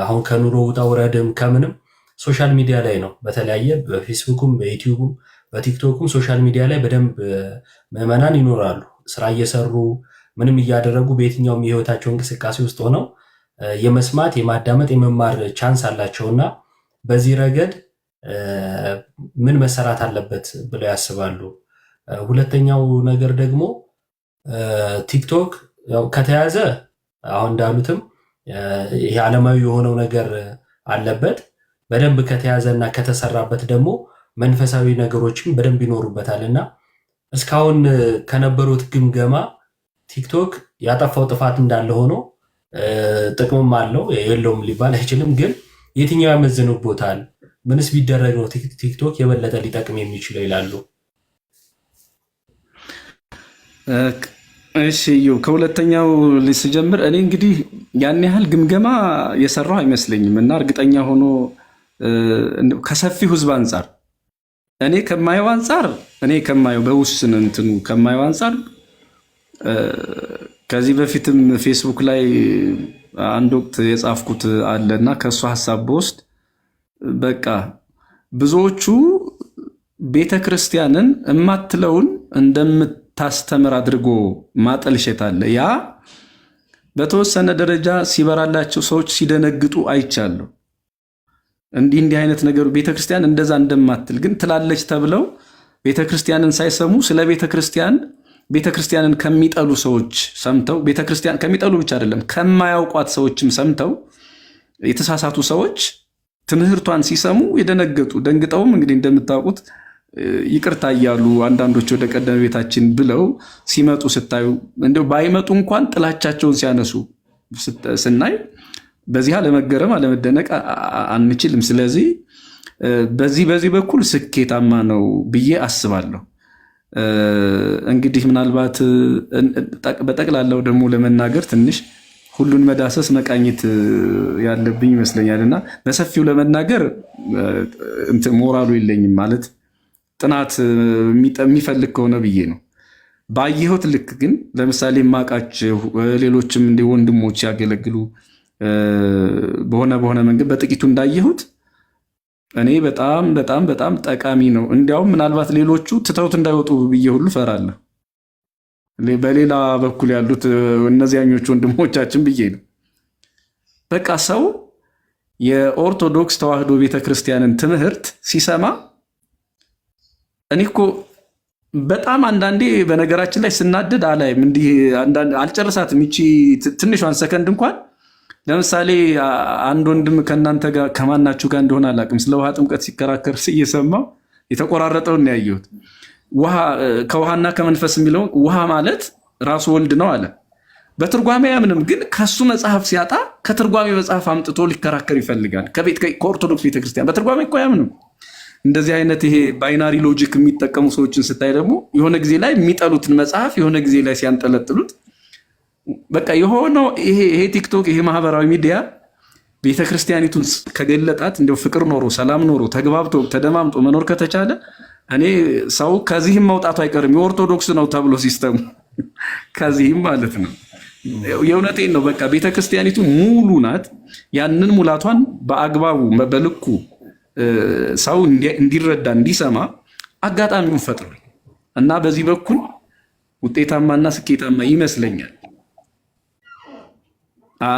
አሁን ከኑሮ ውጣ ውረድም ከምንም ሶሻል ሚዲያ ላይ ነው። በተለያየ በፌስቡክም በዩቲዩብም በቲክቶክም ሶሻል ሚዲያ ላይ በደንብ ምዕመናን ይኖራሉ። ስራ እየሰሩ ምንም እያደረጉ በየትኛውም የህይወታቸው እንቅስቃሴ ውስጥ ሆነው የመስማት የማዳመጥ የመማር ቻንስ አላቸውና በዚህ ረገድ ምን መሰራት አለበት ብለው ያስባሉ? ሁለተኛው ነገር ደግሞ ቲክቶክ ከተያዘ አሁን እንዳሉትም ይሄ ዓለማዊ የሆነው ነገር አለበት። በደንብ ከተያዘና ከተሰራበት ደግሞ መንፈሳዊ ነገሮችም በደንብ ይኖሩበታልና እስካሁን ከነበሩት ግምገማ ቲክቶክ ያጠፋው ጥፋት እንዳለ ሆኖ ጥቅምም አለው የለውም ሊባል አይችልም። ግን የትኛው ያመዝኑበታል? ምንስ ቢደረግ ነው ቲክቶክ የበለጠ ሊጠቅም የሚችለው ይላሉ? እሺ ከሁለተኛው ልስጀምር። እኔ እንግዲህ ያን ያህል ግምገማ የሰራው አይመስለኝም እና እርግጠኛ ሆኖ ከሰፊው ህዝብ አንጻር እኔ ከማየው በውስን እንትኑ ከማየው አንጻር ከዚህ በፊትም ፌስቡክ ላይ አንድ ወቅት የጻፍኩት አለና ከእሱ ሀሳብ በውስጥ በቃ ብዙዎቹ ቤተክርስቲያንን እማትለውን እንደምታስተምር አድርጎ ማጠልሸት አለ። ያ በተወሰነ ደረጃ ሲበራላቸው ሰዎች ሲደነግጡ አይቻለሁ። እንዲህ አይነት ነገሩ ቤተክርስቲያን እንደዛ እንደማትል ግን ትላለች ተብለው ቤተክርስቲያንን ሳይሰሙ ስለ ቤተክርስቲያንን ከሚጠሉ ሰዎች ሰምተው ቤተክርስቲያን ከሚጠሉ ብቻ አይደለም ከማያውቋት ሰዎችም ሰምተው የተሳሳቱ ሰዎች ትምህርቷን ሲሰሙ የደነገጡ ደንግጠውም እንግዲህ እንደምታውቁት ይቅርታ እያሉ አንዳንዶች ወደ ቀደመ ቤታችን ብለው ሲመጡ ስታዩ እንደው ባይመጡ እንኳን ጥላቻቸውን ሲያነሱ ስናይ በዚህ አለመገረም አለመደነቅ አንችልም። ስለዚህ በዚህ በኩል ስኬታማ ነው ብዬ አስባለሁ። እንግዲህ ምናልባት በጠቅላላው ደግሞ ለመናገር ትንሽ ሁሉን መዳሰስ መቃኘት ያለብኝ ይመስለኛል እና በሰፊው ለመናገር ሞራሉ የለኝም ማለት ጥናት የሚፈልግ ከሆነ ብዬ ነው። ባየሁት ልክ ግን ለምሳሌ የማውቃቸው ሌሎችም እንደ ወንድሞች ያገለግሉ በሆነ መንገድ በጥቂቱ እንዳየሁት እኔ በጣም በጣም በጣም ጠቃሚ ነው። እንዲያውም ምናልባት ሌሎቹ ትተውት እንዳይወጡ ብዬ ሁሉ ፈራለሁ። በሌላ በኩል ያሉት እነዚያኞቹ ወንድሞቻችን ብዬ ነው። በቃ ሰው የኦርቶዶክስ ተዋህዶ ቤተክርስቲያንን ትምህርት ሲሰማ እኔ እኮ በጣም አንዳንዴ በነገራችን ላይ ስናደድ አላይም እንዲህ አልጨርሳትም ይቺ ትንሿን ሰከንድ እንኳን ለምሳሌ አንድ ወንድም ከእናንተ ጋር ከማናችሁ ጋር እንደሆነ አላውቅም ስለ ውሃ ጥምቀት ሲከራከር እየሰማው የተቆራረጠውን ነው ያየሁት። ከውሃና ከመንፈስ የሚለውን ውሃ ማለት ራሱ ወልድ ነው አለ። በትርጓሜ አያምንም፣ ግን ከሱ መጽሐፍ ሲያጣ ከትርጓሜ መጽሐፍ አምጥቶ ሊከራከር ይፈልጋል። ከኦርቶዶክስ ቤተክርስቲያን በትርጓሜ እኮ አያምንም። እንደዚህ አይነት ይሄ ባይናሪ ሎጂክ የሚጠቀሙ ሰዎችን ስታይ ደግሞ የሆነ ጊዜ ላይ የሚጠሉትን መጽሐፍ የሆነ ጊዜ ላይ ሲያንጠለጥሉት በቃ የሆነው ይሄ ቲክቶክ ይሄ ማህበራዊ ሚዲያ ቤተክርስቲያኒቱን ከገለጣት እንደው ፍቅር ኖሮ ሰላም ኖሮ ተግባብቶ ተደማምጦ መኖር ከተቻለ እኔ ሰው ከዚህም መውጣቱ አይቀርም። የኦርቶዶክስ ነው ተብሎ ሲስተሙ ከዚህም ማለት ነው። የእውነቴን ነው። በቃ ቤተክርስቲያኒቱ ሙሉ ናት። ያንን ሙላቷን በአግባቡ በልኩ ሰው እንዲረዳ እንዲሰማ አጋጣሚውን ፈጥሯል እና በዚህ በኩል ውጤታማና ስኬታማ ይመስለኛል።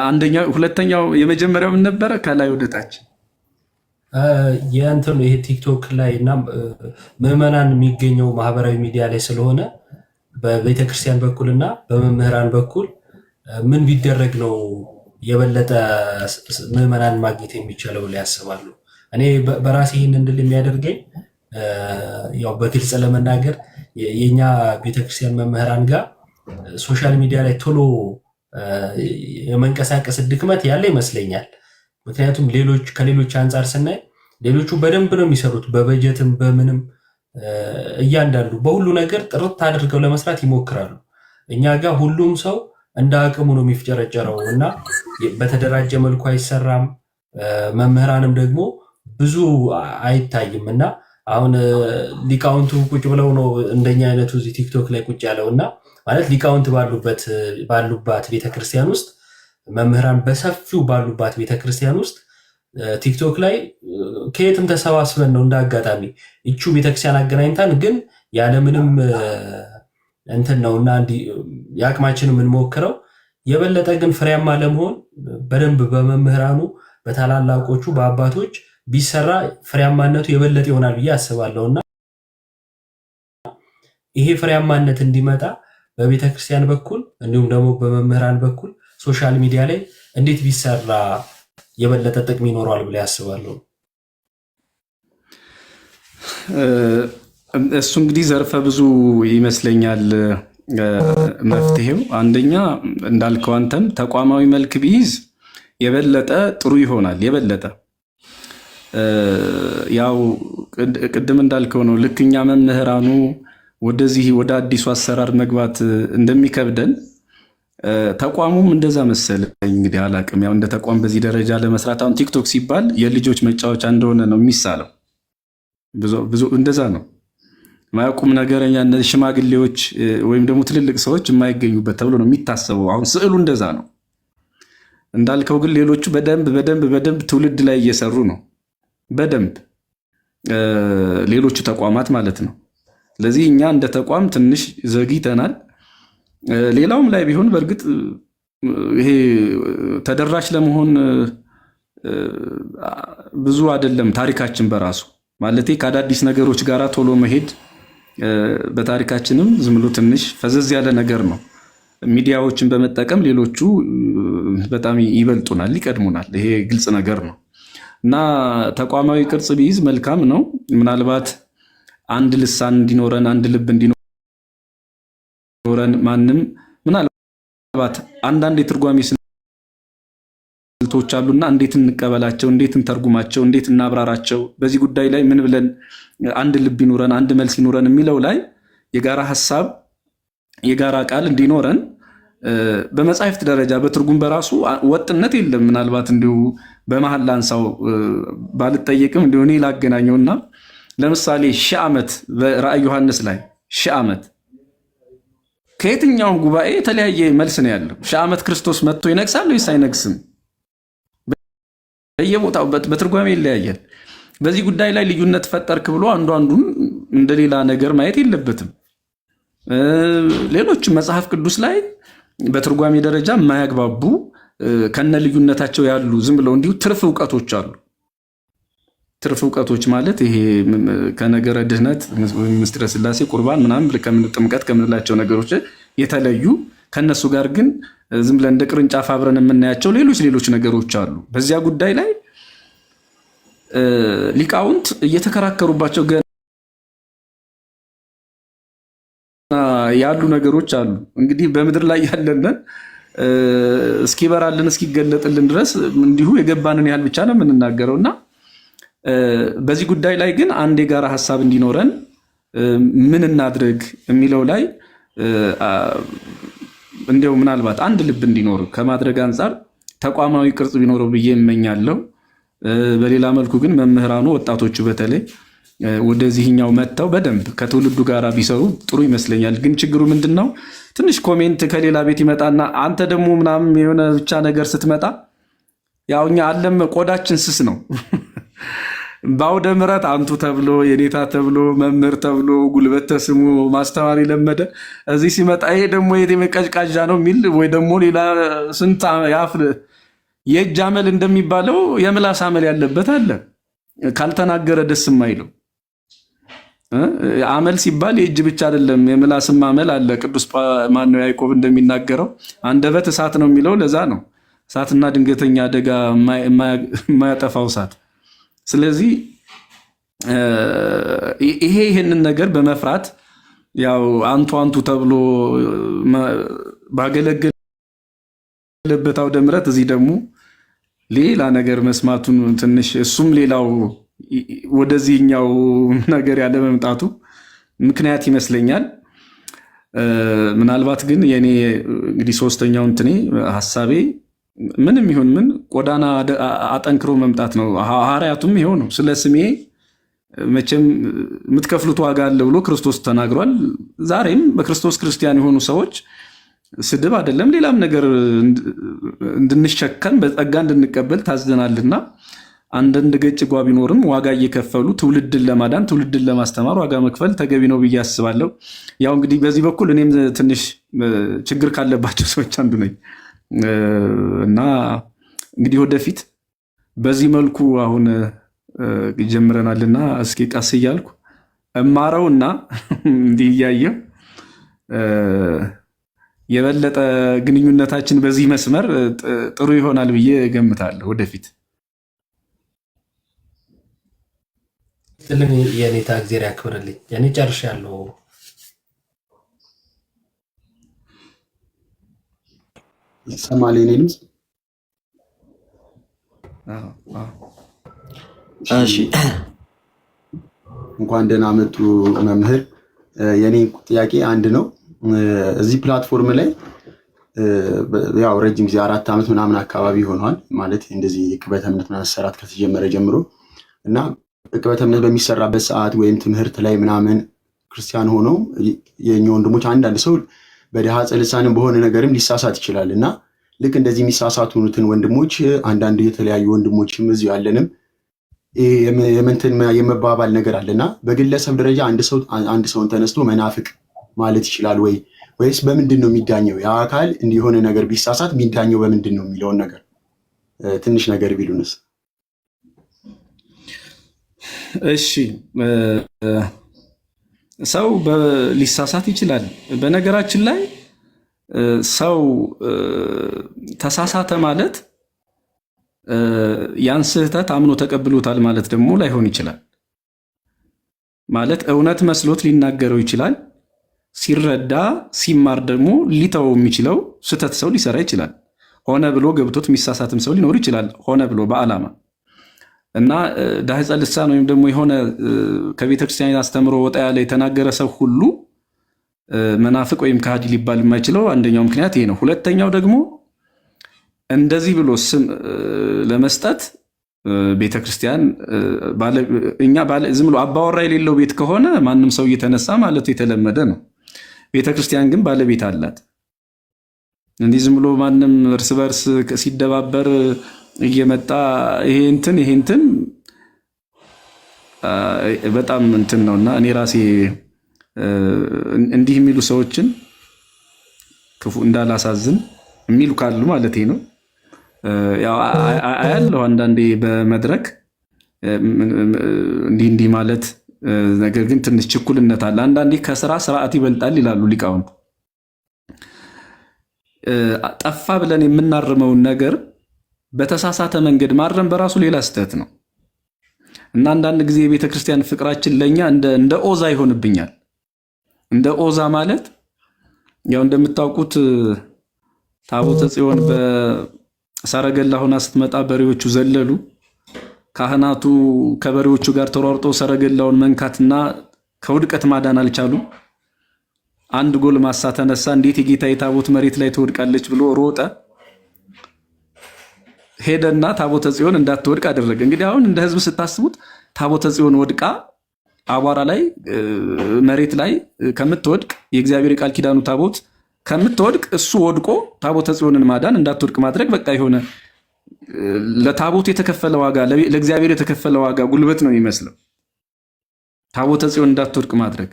አንደኛው ሁለተኛው የመጀመሪያው ምን ነበረ? ከላይ ወደ ታች የእንትኑ ይሄ ቲክቶክ ላይ እና ምዕመናን የሚገኘው ማህበራዊ ሚዲያ ላይ ስለሆነ በቤተክርስቲያን በኩል እና በመምህራን በኩል ምን ቢደረግ ነው የበለጠ ምዕመናን ማግኘት የሚቻለው ላይ ያስባሉ? እኔ በራሴ ይህን እንድል የሚያደርገኝ ያው በግልጽ ለመናገር የኛ ቤተክርስቲያን መምህራን ጋር ሶሻል ሚዲያ ላይ ቶሎ የመንቀሳቀስ ድክመት ያለ ይመስለኛል። ምክንያቱም ከሌሎች አንጻር ስናይ ሌሎቹ በደንብ ነው የሚሰሩት፣ በበጀትም በምንም እያንዳንዱ በሁሉ ነገር ጥርት አድርገው ለመስራት ይሞክራሉ። እኛ ጋር ሁሉም ሰው እንደ አቅሙ ነው የሚፍጨረጨረው እና በተደራጀ መልኩ አይሰራም። መምህራንም ደግሞ ብዙ አይታይም እና አሁን ሊቃውንቱ ቁጭ ብለው ነው እንደኛ አይነቱ እዚህ ቲክቶክ ላይ ቁጭ ያለው እና ማለት ሊቃውንት ባሉባት ቤተክርስቲያን ውስጥ መምህራን በሰፊው ባሉባት ቤተክርስቲያን ውስጥ ቲክቶክ ላይ ከየትም ተሰባስበን ነው እንደ አጋጣሚ እቹ ቤተክርስቲያን አገናኝታን ግን ያለምንም እንትን ነውና የአቅማችን የምንሞክረው የበለጠ ግን ፍሬያማ ለመሆን በደንብ በመምህራኑ በታላላቆቹ በአባቶች ቢሰራ ፍሬያማነቱ የበለጠ ይሆናል ብዬ አስባለሁና ይሄ ፍሬያማነት እንዲመጣ በቤተክርስቲያን በኩል እንዲሁም ደግሞ በመምህራን በኩል ሶሻል ሚዲያ ላይ እንዴት ቢሰራ የበለጠ ጥቅም ይኖረዋል ብለ ያስባሉ? እሱ እንግዲህ ዘርፈ ብዙ ይመስለኛል መፍትሄው። አንደኛ እንዳልከው አንተም ተቋማዊ መልክ ቢይዝ የበለጠ ጥሩ ይሆናል። የበለጠ ያው ቅድም እንዳልከው ነው። ልክኛ መምህራኑ ወደዚህ ወደ አዲሱ አሰራር መግባት እንደሚከብደን ተቋሙም እንደዛ መሰለኝ። እንግዲህ አላቅም፣ ያው እንደ ተቋም በዚህ ደረጃ ለመስራት አሁን ቲክቶክ ሲባል የልጆች መጫወቻ እንደሆነ ነው የሚሳለው። ብዙ እንደዛ ነው። ማያውቁም ነገረኛ እነዚህ ሽማግሌዎች ወይም ደግሞ ትልልቅ ሰዎች የማይገኙበት ተብሎ ነው የሚታሰበው። አሁን ስዕሉ እንደዛ ነው እንዳልከው። ግን ሌሎቹ በደንብ ትውልድ ላይ እየሰሩ ነው በደንብ ሌሎቹ ተቋማት ማለት ነው። ስለዚህ እኛ እንደ ተቋም ትንሽ ዘግይተናል። ሌላውም ላይ ቢሆን በእርግጥ ይሄ ተደራሽ ለመሆን ብዙ አይደለም ታሪካችን በራሱ ማለት ከአዳዲስ ነገሮች ጋር ቶሎ መሄድ በታሪካችንም ዝም ብሎ ትንሽ ፈዘዝ ያለ ነገር ነው። ሚዲያዎችን በመጠቀም ሌሎቹ በጣም ይበልጡናል፣ ይቀድሙናል። ይሄ ግልጽ ነገር ነው እና ተቋማዊ ቅርጽ ቢይዝ መልካም ነው። ምናልባት አንድ ልሳን እንዲኖረን፣ አንድ ልብ እንዲኖረን ማንም ምናልባት አንዳንድ የትርጓሜ ስልቶች አሉና እንዴት እንቀበላቸው፣ እንዴት እንተርጉማቸው፣ እንዴት እናብራራቸው፣ በዚህ ጉዳይ ላይ ምን ብለን አንድ ልብ ይኖረን፣ አንድ መልስ ይኖረን የሚለው ላይ የጋራ ሐሳብ የጋራ ቃል እንዲኖረን በመጻሕፍት ደረጃ በትርጉም በራሱ ወጥነት የለም። ምናልባት እንዲሁ በመሃል ላንሳው ባልጠየቅም እንዲሁ እኔ ላገናኘውና ለምሳሌ 1000 ዓመት በራእይ ዮሐንስ ላይ 1000 ዓመት ከየትኛውም ጉባኤ የተለያየ መልስ ነው ያለው። 1000 ዓመት ክርስቶስ መጥቶ ይነግሳል ወይስ አይነግስም? በየቦታው በትርጓሜ ይለያያል። በዚህ ጉዳይ ላይ ልዩነት ፈጠርክ ብሎ አንዱን እንደሌላ ነገር ማየት የለበትም። ሌሎች መጽሐፍ ቅዱስ ላይ በትርጓሜ ደረጃ የማያግባቡ ከነ ልዩነታቸው ያሉ ዝም ብለው እንዲሁ ትርፍ እውቀቶች አሉ። ትርፍ እውቀቶች ማለት ይሄ ከነገረ ድህነት፣ ምስጢረ ሥላሴ፣ ቁርባን ምናምን ጥምቀት ከምንላቸው ነገሮች የተለዩ ከነሱ ጋር ግን ዝም ብለን እንደ ቅርንጫፍ አብረን የምናያቸው ሌሎች ነገሮች አሉ። በዚያ ጉዳይ ላይ ሊቃውንት እየተከራከሩባቸው ያሉ ነገሮች አሉ። እንግዲህ በምድር ላይ ያለንን እስኪበራልን እስኪገለጥልን ድረስ እንዲሁ የገባንን ያህል ብቻ ነው የምንናገረውና በዚህ ጉዳይ ላይ ግን አንድ የጋራ ሐሳብ እንዲኖረን ምን እናድርግ የሚለው ላይ እንዲያው ምናልባት አንድ ልብ እንዲኖር ከማድረግ አንጻር ተቋማዊ ቅርጽ ቢኖረው ብዬ እመኛለሁ። በሌላ መልኩ ግን መምህራኑ ወጣቶቹ በተለይ ወደዚህኛው መጥተው በደንብ ከትውልዱ ጋር ቢሰሩ ጥሩ ይመስለኛል። ግን ችግሩ ምንድነው? ትንሽ ኮሜንት ከሌላ ቤት ይመጣና አንተ ደግሞ ምናምን የሆነ ብቻ ነገር ስትመጣ ያው እኛ አለም ቆዳችን ስስ ነው። በአውደ ምሕረት አንቱ ተብሎ የኔታ ተብሎ መምህር ተብሎ ጉልበት ተስሞ ማስተማር የለመደ እዚህ ሲመጣ ይሄ ደግሞ የቀዥቃዣ ነው የሚል ወይ ደግሞ ሌላ ስንት ያፍል የእጅ አመል እንደሚባለው የምላስ አመል ያለበት አለ። ካልተናገረ ደስ የማይለው አመል ሲባል የእጅ ብቻ አይደለም፣ የምላስም አመል አለ። ቅዱስ ማነው ያዕቆብ እንደሚናገረው አንደበት እሳት ነው የሚለው ለዛ ነው። እሳትና ድንገተኛ አደጋ የማያጠፋው እሳት። ስለዚህ ይሄንን ነገር በመፍራት ያው አንቱ ተብሎ ባገለገለበት አውደ ምሕረት እዚህ ደግሞ ሌላ ነገር መስማቱን ትንሽ እሱም ሌላው ወደዚህኛው ነገር ያለ መምጣቱ ምክንያት ይመስለኛል። ምናልባት ግን የኔ እንግዲህ ሶስተኛው እንትኔ ሐሳቤ ምንም ይሁን ምን ጎዳና አጠንክሮ መምጣት ነው። ሐዋርያቱም ይሄው ነው። ስለ ስሜ መቼም የምትከፍሉት ዋጋ አለ ብሎ ክርስቶስ ተናግሯል። ዛሬም በክርስቶስ ክርስቲያን የሆኑ ሰዎች ስድብ አይደለም ሌላም ነገር እንድንሸከም በጸጋ እንድንቀበል ታዘናልና አንዳንድ ገጭ ጓ ቢኖርም ዋጋ እየከፈሉ ትውልድን ለማዳን ትውልድን ለማስተማር ዋጋ መክፈል ተገቢ ነው ብዬ አስባለሁ። ያው እንግዲህ በዚህ በኩል እኔም ትንሽ ችግር ካለባቸው ሰዎች አንዱ ነኝ እና እንግዲህ ወደፊት በዚህ መልኩ አሁን ጀምረናልና እስኪ ቀስ እያልኩ እማረውና እንዲህ እያየሁ የበለጠ ግንኙነታችን በዚህ መስመር ጥሩ ይሆናል ብዬ እገምታለሁ ወደፊት። ጥልን የኔታ እግዚአብሔር ያክብርልኝ። የኔ ጨርሻለሁ። ይሰማል የኔ ድምፅ? እሺ፣ እንኳን ደህና መጡ መምህር። የኔ ጥያቄ አንድ ነው። እዚህ ፕላትፎርም ላይ ያው ረጅም ጊዜ 4 ዓመት ምናምን አካባቢ ሆኗል ማለት እንደዚህ የቅበተ እምነት መሰራት ከተጀመረ ጀምሮ እና ቅበተ እምነት በሚሰራበት ሰዓት ወይም ትምህርት ላይ ምናምን ክርስቲያን ሆነው የኛ ወንድሞች አንዳንድ ሰው በደሃ ልሳንም በሆነ ነገርም ሊሳሳት ይችላል እና ልክ እንደዚህ የሚሳሳቱትን ወንድሞች አንዳንድ የተለያዩ ወንድሞችም እዚህ ያለንም የመባባል ነገር አለና በግለሰብ ደረጃ አንድ ሰውን ተነስቶ መናፍቅ ማለት ይችላል ወይ ወይስ በምንድን ነው የሚዳኘው? ያ አካል እንዲሆነ ነገር ቢሳሳት የሚዳኘው በምንድን ነው የሚለውን ነገር ትንሽ ነገር ቢሉንስ። እሺ ሰው ሊሳሳት ይችላል። በነገራችን ላይ ሰው ተሳሳተ ማለት ያን ስህተት አምኖ ተቀብሎታል ማለት ደግሞ ላይሆን ይችላል። ማለት እውነት መስሎት ሊናገረው ይችላል። ሲረዳ ሲማር ደግሞ ሊተወው የሚችለው ስህተት ሰው ሊሰራ ይችላል። ሆነ ብሎ ገብቶት የሚሳሳትም ሰው ሊኖር ይችላል። ሆነ ብሎ በዓላማ እና ዳህፀ ልሳን ወይም ደግሞ የሆነ ከቤተክርስቲያን አስተምሮ ወጣ ያለ የተናገረ ሰው ሁሉ መናፍቅ ወይም ከሃዲ ሊባል የማይችለው አንደኛው ምክንያት ይሄ ነው። ሁለተኛው ደግሞ እንደዚህ ብሎ ስም ለመስጠት ቤተክርስቲያን እኛ ዝም ብሎ አባወራ የሌለው ቤት ከሆነ ማንም ሰው እየተነሳ ማለት የተለመደ ነው። ቤተክርስቲያን ግን ባለቤት አላት። እንዲህ ዝም ብሎ ማንም እርስ በርስ ሲደባበር እየመጣ ይሄ እንትን በጣም እንትን ነውና እኔ ራሴ እንዲህ የሚሉ ሰዎችን ክፉ እንዳላሳዝን የሚሉ ካሉ ማለት ነው አያለሁ አንዳንዴ በመድረክ እንዲህ ማለት ነገር ግን ትንሽ ችኩልነት አለ። አንዳንዴ ከስራ ስርዓት ይበልጣል ይላሉ ሊቃውንት። ጠፋ ብለን የምናርመውን ነገር በተሳሳተ መንገድ ማረም በራሱ ሌላ ስህተት ነው እና አንዳንድ ጊዜ የቤተ ክርስቲያን ፍቅራችን ለኛ እንደ ኦዛ ይሆንብኛል። እንደ ኦዛ ማለት ያው እንደምታውቁት ታቦተ ጽዮን በሰረገላ ሆና ስትመጣ በሬዎቹ ዘለሉ። ካህናቱ ከበሬዎቹ ጋር ተሯርጠው ሰረገላውን መንካትና ከውድቀት ማዳን አልቻሉም። አንድ ጎልማሳ ተነሳ፣ እንዴት የጌታዬ ታቦት መሬት ላይ ትወድቃለች ብሎ ሮጠ። ሄደና ታቦተ ጽዮን እንዳትወድቅ አደረገ። እንግዲህ አሁን እንደ ህዝብ ስታስቡት ታቦተ ጽዮን ወድቃ አቧራ ላይ መሬት ላይ ከምትወድቅ የእግዚአብሔር የቃል ኪዳኑ ታቦት ከምትወድቅ እሱ ወድቆ ታቦተ ጽዮንን ማዳን እንዳትወድቅ ማድረግ በቃ የሆነ ለታቦት የተከፈለ ዋጋ ለእግዚአብሔር የተከፈለ ዋጋ ጉልበት ነው የሚመስለው ታቦተ ጽዮን እንዳትወድቅ ማድረግ።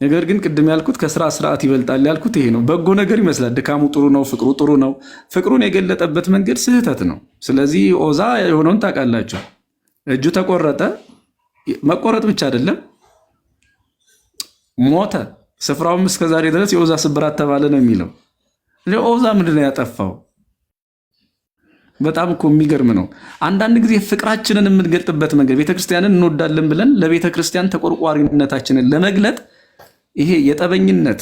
ነገር ግን ቅድም ያልኩት ከስራ ስርዓት ይበልጣል ያልኩት ይሄ ነው። በጎ ነገር ይመስላል። ድካሙ ጥሩ ነው፣ ፍቅሩ ጥሩ ነው። ፍቅሩን የገለጠበት መንገድ ስህተት ነው። ስለዚህ ኦዛ የሆነውን ታውቃላችሁ። እጁ ተቆረጠ። መቆረጥ ብቻ አይደለም ሞተ። ስፍራውም እስከዛሬ ድረስ የኦዛ ስብራት ተባለ ነው የሚለው። ኦዛ ምንድነው ያጠፋው? በጣም እኮ የሚገርም ነው። አንዳንድ ጊዜ ፍቅራችንን የምንገልጥበት መንገድ ቤተክርስቲያንን እንወዳለን ብለን ለቤተክርስቲያን ተቆርቋሪነታችንን ለመግለጥ ይሄ የጠበኝነት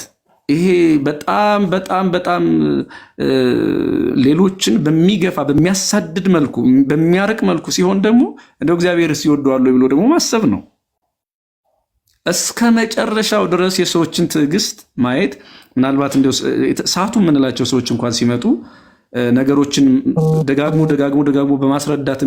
ይሄ በጣም በጣም በጣም ሌሎችን በሚገፋ በሚያሳድድ መልኩ በሚያርቅ መልኩ ሲሆን ደግሞ እንደው እግዚአብሔርስ ይወደዋል ብሎ ደግሞ ማሰብ ነው። እስከ መጨረሻው ድረስ የሰዎችን ትዕግስት ማየት ምናልባት እንደው ሳቱ የምንላቸው ሰዎች እንኳን ሲመጡ ነገሮችን ደጋግሞ በማስረዳት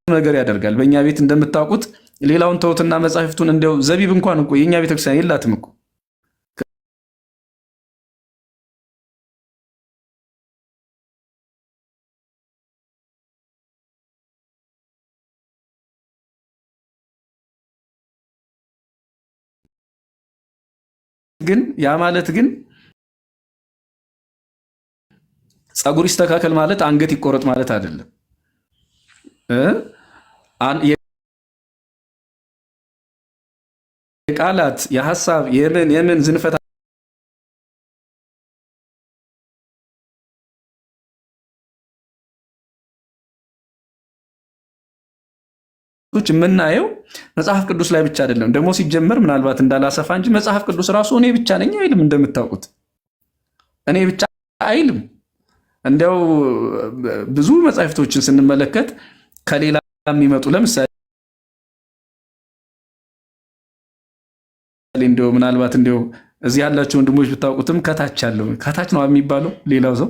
ነገር ያደርጋል። በእኛ ቤት እንደምታውቁት ሌላውን ተውትና መጻሕፍቱን እንደው ዘቢብ እንኳን እኮ የእኛ ቤተክርስቲያን የላትም እኮ። ግን ያ ማለት ግን ጸጉር ይስተካከል ማለት አንገት ይቆረጥ ማለት አይደለም። የቃላት የሐሳብ የምን ዝንፈት የምናየው መጽሐፍ ቅዱስ ላይ ብቻ አይደለም። ደግሞ ሲጀመር ምናልባት እንዳላሰፋ እንጂ መጽሐፍ ቅዱስ ራሱ እኔ ብቻ ነኝ አይልም። እንደምታውቁት እኔ ብቻ አይልም። እንዲያው ብዙ መጽሐፍቶችን ስንመለከት ከሌላ የሚመጡ ለምሳሌ እንዲያው ምናልባት እንዲያው እዚህ ያላችሁ ወንድሞች ብታውቁትም ከታች ያለው ከታች ነው የሚባለው ሌላው ሰው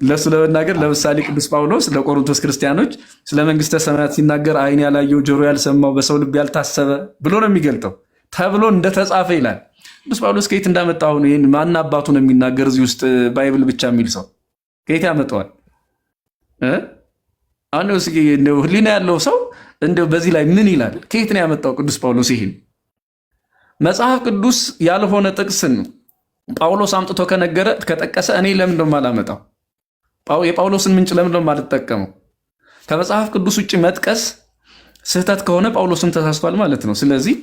ለሱ ለመናገር ለምሳሌ ቅዱስ ጳውሎስ ለቆሮንቶስ ክርስቲያኖች ስለ መንግስተ ሰማያት ሲናገር ዓይን ያላየው ጆሮ ያልሰማው በሰው ልብ ያልታሰበ ብሎ ነው የሚገልጠው ተብሎ እንደተጻፈ ይላል። ቅዱስ ጳውሎስ ከየት እንዳመጣው ነው? ይሄን ማን አባቱ ነው የሚናገር? እዚህ ውስጥ ባይብል ብቻ የሚል ሰው ከየት ያመጣዋል? አሁን እስኪ እንደው ህሊና ያለው ሰው እንደው በዚህ ላይ ምን ይላል? ከየት ነው ያመጣው ቅዱስ ጳውሎስ? ይሄን መጽሐፍ ቅዱስ ያልሆነ ጥቅስን ጳውሎስ አምጥቶ ከነገረ ከጠቀሰ እኔ ለምን እንደማላመጣው የጳውሎስን ምንጭ ለምን እንደማልጠቀመው? ከመጽሐፍ ቅዱስ ውጭ መጥቀስ ስህተት ከሆነ ጳውሎስም ተሳስቷል ማለት ነው። ስለዚህ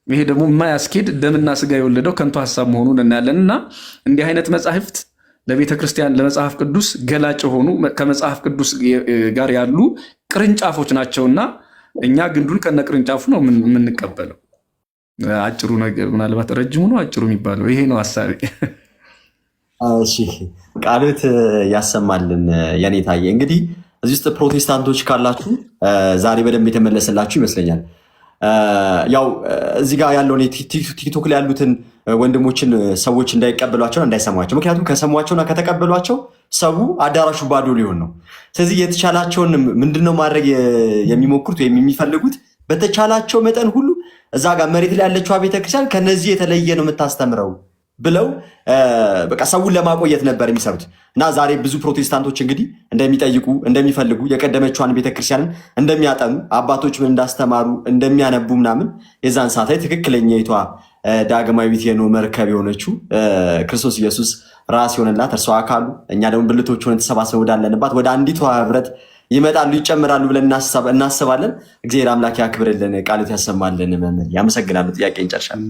ይሄ ደግሞ የማያስኬድ ደምና ስጋ የወለደው ከንቱ ሀሳብ መሆኑን እናያለን። እና እንዲህ አይነት መጽሐፍት ለቤተ ክርስቲያን ለመጽሐፍ ቅዱስ ገላጭ የሆኑ ከመጽሐፍ ቅዱስ ጋር ያሉ ቅርንጫፎች ናቸውና እኛ ግንዱን ከነ ቅርንጫፉ ነው የምንቀበለው። አጭሩ ነገር ምናልባት ረጅሙ ነው አጭሩ የሚባለው ይሄ ነው ሀሳቤ። እሺ ቃልት ያሰማልን የኔታዬ። እንግዲህ እዚህ ውስጥ ፕሮቴስታንቶች ካላችሁ ዛሬ በደንብ የተመለሰላችሁ ይመስለኛል። ያው እዚህ ጋር ያለውን ቲክቶክ ላይ ያሉትን ወንድሞችን ሰዎች እንዳይቀበሏቸውና እንዳይሰሟቸው፣ ምክንያቱም ከሰሟቸውና ከተቀበሏቸው ሰው አዳራሹ ባዶ ሊሆን ነው። ስለዚህ የተቻላቸውን ምንድነው ማድረግ የሚሞክሩት ወይም የሚፈልጉት በተቻላቸው መጠን ሁሉ እዛ ጋር መሬት ላይ ያለችው ቤተክርስቲያን ከነዚህ የተለየ ነው የምታስተምረው ብለው በቃ ሰውን ለማቆየት ነበር የሚሰሩት። እና ዛሬ ብዙ ፕሮቴስታንቶች እንግዲህ እንደሚጠይቁ እንደሚፈልጉ የቀደመችዋን ቤተክርስቲያንን እንደሚያጠኑ አባቶች ምን እንዳስተማሩ እንደሚያነቡ ምናምን የዛን ሰዓት ላይ ትክክለኛይቷ ዳግማዊት የኖህ መርከብ የሆነችው ክርስቶስ ኢየሱስ ራስ የሆነላት እርሷ አካሉ እኛ ደግሞ ብልቶች ሆነን ተሰባስበን ወዳለንባት ወደ አንዲቷ ህብረት ይመጣሉ ይጨምራሉ ብለን እናስባለን። እግዚአብሔር አምላክ ያክብርልን፣ ቃሉን ያሰማልን። መምህር ያመሰግናለሁ። ጥያቄ እንጨርሻለን።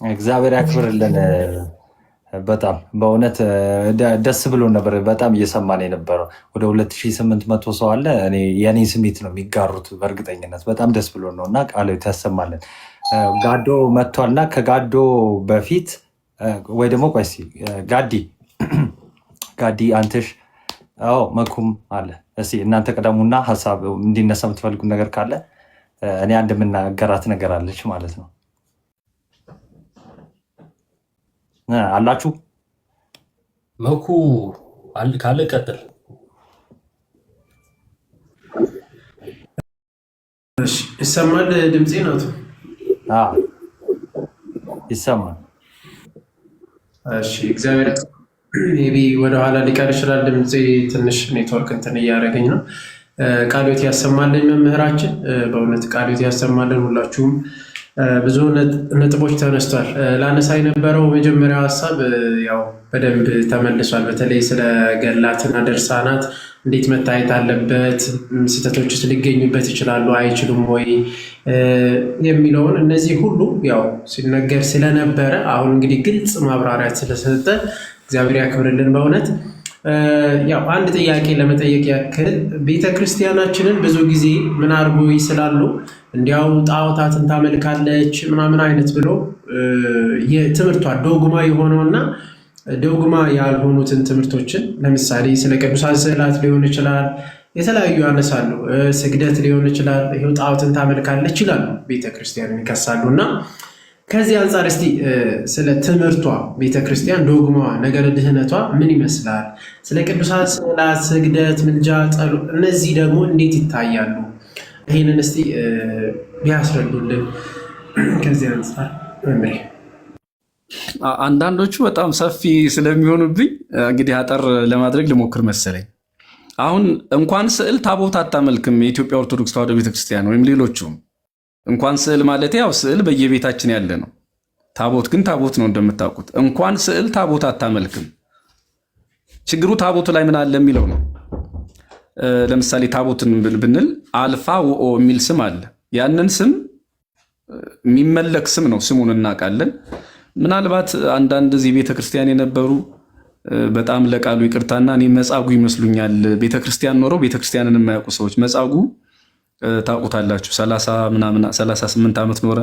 እግዚአብሔር ያክብርልን። በጣም በእውነት ደስ ብሎ ነበር። በጣም እየሰማን የነበረው ወደ 2800 ሰው አለ። የኔ ስሜት ነው የሚጋሩት በእርግጠኝነት በጣም ደስ ብሎ ነው እና ቃሉን ያሰማልን። ጋዶ መጥቷልና ከጋዶ በፊት ወይ ደግሞ ቆይ እስኪ ጋዲ አንተሽ መኩም አለ። እስኪ እናንተ ቀደሙና ሀሳብ እንዲነሳ የምትፈልጉት ነገር ካለ እኔ አንድ የምናገራት ነገር አለች ማለት ነው። አላችሁ መኩ ካለ ቀጥል። ይሰማል ድምፄ ነው? ይሰማል። እሺ እግዚአብሔር ቢ ወደኋላ ሊቀር ይችላል ድምፄ ትንሽ ኔትወርክ እንትን እያደረገኝ ነው። ቃሎት ያሰማልን መምህራችን፣ በእውነት ቃሎት ያሰማልን። ሁላችሁም ብዙ ነጥቦች ተነስቷል። ላነሳ የነበረው መጀመሪያው ሀሳብ ያው በደንብ ተመልሷል። በተለይ ስለ ገላትና ድርሳናት እንዴት መታየት አለበት፣ ስህተቶችስ ሊገኙበት ይችላሉ አይችሉም ወይ የሚለውን እነዚህ ሁሉ ያው ሲነገር ስለነበረ አሁን እንግዲህ ግልጽ ማብራሪያ ስለሰጠ እግዚአብሔር ያክብርልን በእውነት። ያው አንድ ጥያቄ ለመጠየቅ ያክል ቤተክርስቲያናችንን ብዙ ጊዜ ምን አድርጎ ይስላሉ፣ እንዲያው ጣዖታትን ታመልካለች ምናምን አይነት ብሎ የትምህርቷ ዶግማ የሆነውና ዶግማ ያልሆኑትን ትምህርቶችን ለምሳሌ ስለ ቅዱሳን ስዕላት ሊሆን ይችላል፣ የተለያዩ ያነሳሉ። ስግደት ሊሆን ይችላል፣ ይሄው ጣዖትን ታመልካለች ይላሉ፣ ቤተክርስቲያንን ይከሳሉ። እና ከዚህ አንጻር እስቲ ስለ ትምህርቷ ቤተክርስቲያን ዶግማዋ፣ ነገረ ድህነቷ ምን ይመስላል? ስለ ቅዱሳን ስዕላት፣ ስግደት፣ ምልጃ፣ ጸሎት እነዚህ ደግሞ እንዴት ይታያሉ? ይህንን እስቲ ቢያስረዱልን ከዚህ አንጻር መምሬ። አንዳንዶቹ በጣም ሰፊ ስለሚሆኑብኝ እንግዲህ አጠር ለማድረግ ልሞክር መሰለኝ። አሁን እንኳን ስዕል ታቦት አታመልክም የኢትዮጵያ ኦርቶዶክስ ተዋሕዶ ቤተክርስቲያን ወይም ሌሎቹም። እንኳን ስዕል ማለት ያው ስዕል በየቤታችን ያለ ነው። ታቦት ግን ታቦት ነው እንደምታውቁት። እንኳን ስዕል ታቦት አታመልክም። ችግሩ ታቦቱ ላይ ምን አለ የሚለው ነው። ለምሳሌ ታቦትን ብንል አልፋ ወኦ የሚል ስም አለ። ያንን ስም የሚመለክ ስም ነው። ስሙን እናውቃለን። ምናልባት አንዳንድ እዚህ ቤተክርስቲያን የነበሩ በጣም ለቃሉ ይቅርታና እኔ መጻጉ ይመስሉኛል ቤተክርስቲያን ኖረው ቤተክርስቲያንን የማያውቁ ሰዎች። መጻጉ ታውቁታላችሁ። 38 ዓመት ኖረ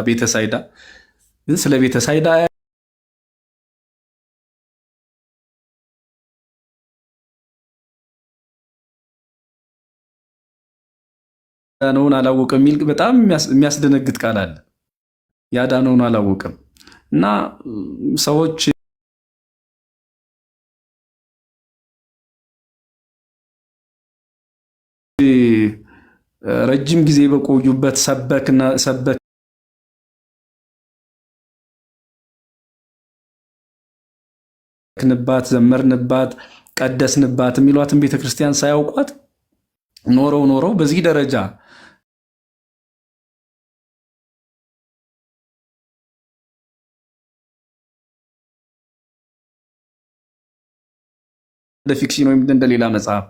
ቤተሳይዳ። ግን ስለ ቤተሳይዳ ያዳነውን አላወቀም የሚል በጣም የሚያስደነግጥ ቃል አለ። ያዳነውን አላወቀም እና ሰዎች ረጅም ጊዜ በቆዩበት ሰበክንባት፣ ዘመርንባት፣ ቀደስንባት የሚሏትን ቤተክርስቲያን ሳያውቋት ኖረው በዚህ ደረጃ እንደ ፊክሽን ወይም እንደሌላ መጽሐፍ።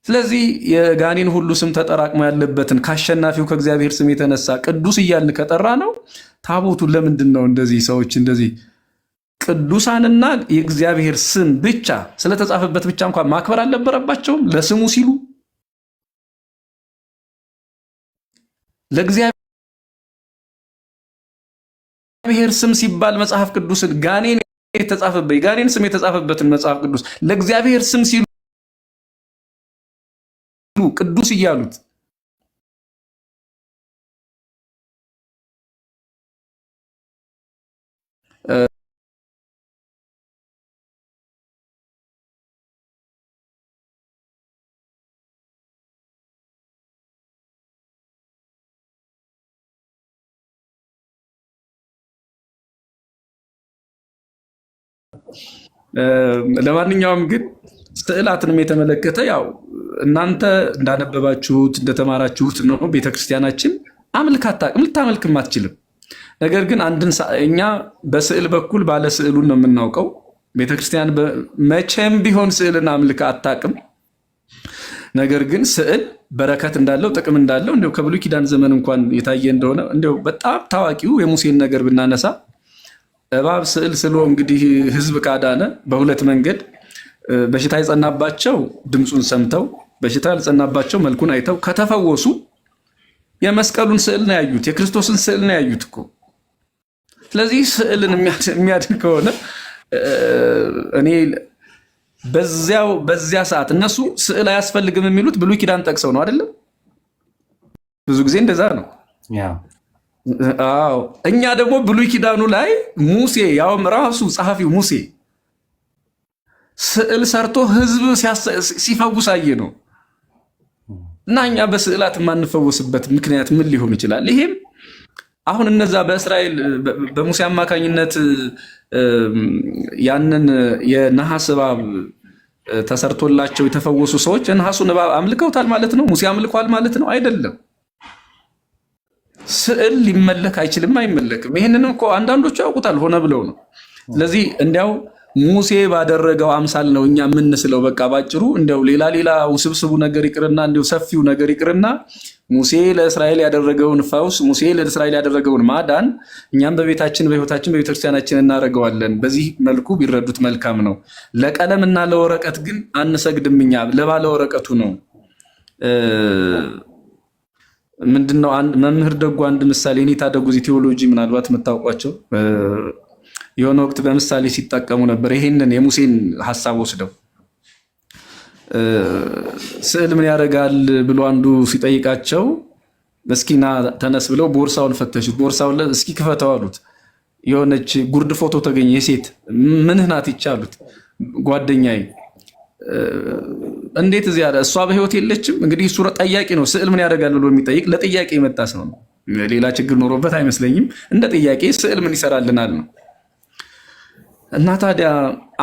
ስለዚህ የጋኔን ሁሉ ስም ተጠራቅሞ ያለበትን ካሸናፊው ከእግዚአብሔር ስም የተነሳ ቅዱስ እያልን ከጠራ ነው ታቦቱን ለምንድን ነው እንደዚህ ሰዎች እንደዚህ ቅዱሳንና የእግዚአብሔር ስም ብቻ ስለተጻፈበት ብቻ እንኳን ማክበር አልነበረባቸውም? ለስሙ ሲሉ ለእግዚአብሔር ስም ሲባል መጽሐፍ ቅዱስን ጋኔን ስም የተጻፈበትን መጽሐፍ ቅዱስ ለእግዚአብሔር ስም ሲሉ ቅዱስ እያሉት ለማንኛውም ግን ስዕላትንም የተመለከተ ያው እናንተ እንዳነበባችሁት እንደተማራችሁት ነው። ቤተክርስቲያናችን ልታመልክም አትችልም። ነገር ግን እኛ በስዕል በኩል ባለ ስዕሉን ነው የምናውቀው። ቤተክርስቲያን መቼም ቢሆን ስዕልን አምልካ አታውቅም። ነገር ግን ስዕል በረከት እንዳለው ጥቅም እንዳለው እንደው ከብሉይ ኪዳን ዘመን እንኳን የታየ እንደሆነ እንደው በጣም ታዋቂው የሙሴን ነገር ብናነሳ እባብ ስዕል ስሎ እንግዲህ ሕዝብ ካዳነ በሁለት መንገድ በሽታ የጸናባቸው ድምፁን ሰምተው በሽታ ያልጸናባቸው መልኩን አይተው ከተፈወሱ የመስቀሉን ስዕል ነው ያዩት፣ የክርስቶስን ስዕል ነው ያዩት እኮ። ስለዚህ ስዕልን የሚያድን ከሆነ እኔ በዚያ ሰዓት እነሱ ስዕል አያስፈልግም የሚሉት ብሉይ ኪዳን ጠቅሰው ነው አይደለም? ብዙ ጊዜ እንደዛ ነው። አዎ፣ እኛ ደግሞ ብሉይ ኪዳኑ ላይ ሙሴ ያውም ራሱ ጸሐፊው ሙሴ ስዕል ሰርቶ ህዝብ ሲፈውስ አየ ነው። እና እኛ በስዕላት የማንፈወስበት ምክንያት ምን ሊሆን ይችላል? ይሄም አሁን እነዛ በእስራኤል በሙሴ አማካኝነት ያንን የነሐስ እባብ ተሰርቶላቸው የተፈወሱ ሰዎች የነሐሱን እባብ አምልከውታል ማለት ነው? ሙሴ አምልኳል ማለት ነው? አይደለም። ስዕል ሊመለክ አይችልም፣ አይመለክም። ይህንንም እኮ አንዳንዶቹ ያውቁታል፣ ሆነ ብለው ነው። ስለዚህ እንዲያው ሙሴ ባደረገው አምሳል ነው እኛ የምንስለው። በቃ ባጭሩ እንደው ሌላ ውስብስቡ ነገር ይቅርና እንደው ሰፊው ነገር ይቅርና ሙሴ ለእስራኤል ያደረገውን ፈውስ፣ ሙሴ ለእስራኤል ያደረገውን ማዳን እኛም በቤታችን በህይወታችን በቤተክርስቲያናችን እናደርገዋለን። በዚህ መልኩ ቢረዱት መልካም ነው። ለቀለምና ለወረቀት ግን አንሰግድም። እኛ ለባለ ወረቀቱ ነው። ምንድነው መምህር ደጉ አንድ ምሳሌ የኔታ ደጉ ቴዎሎጂ ምናልባት የምታውቋቸው የሆነ ወቅት በምሳሌ ሲጠቀሙ ነበር። ይሄንን የሙሴን ሐሳብ ወስደው ስዕል ምን ያደርጋል ብሎ አንዱ ሲጠይቃቸው እስኪና ተነስ ብለው ቦርሳውን ፈተሹት። ቦርሳውን እስኪ ክፈተው አሉት። የሆነች ጉርድ ፎቶ ተገኘ የሴት። ምንህ ናት ይቻሉት? ጓደኛዬ። እንዴት እዚህ አለ? እሷ በህይወት የለችም። እንግዲህ እሱ ጠያቂ ነው። ስዕል ምን ያደርጋል ብሎ የሚጠይቅ ለጥያቄ የመጣ ሰው ነው። ሌላ ችግር ኖሮበት አይመስለኝም። እንደ ጥያቄ ስዕል ምን ይሰራልናል ነው። እና ታዲያ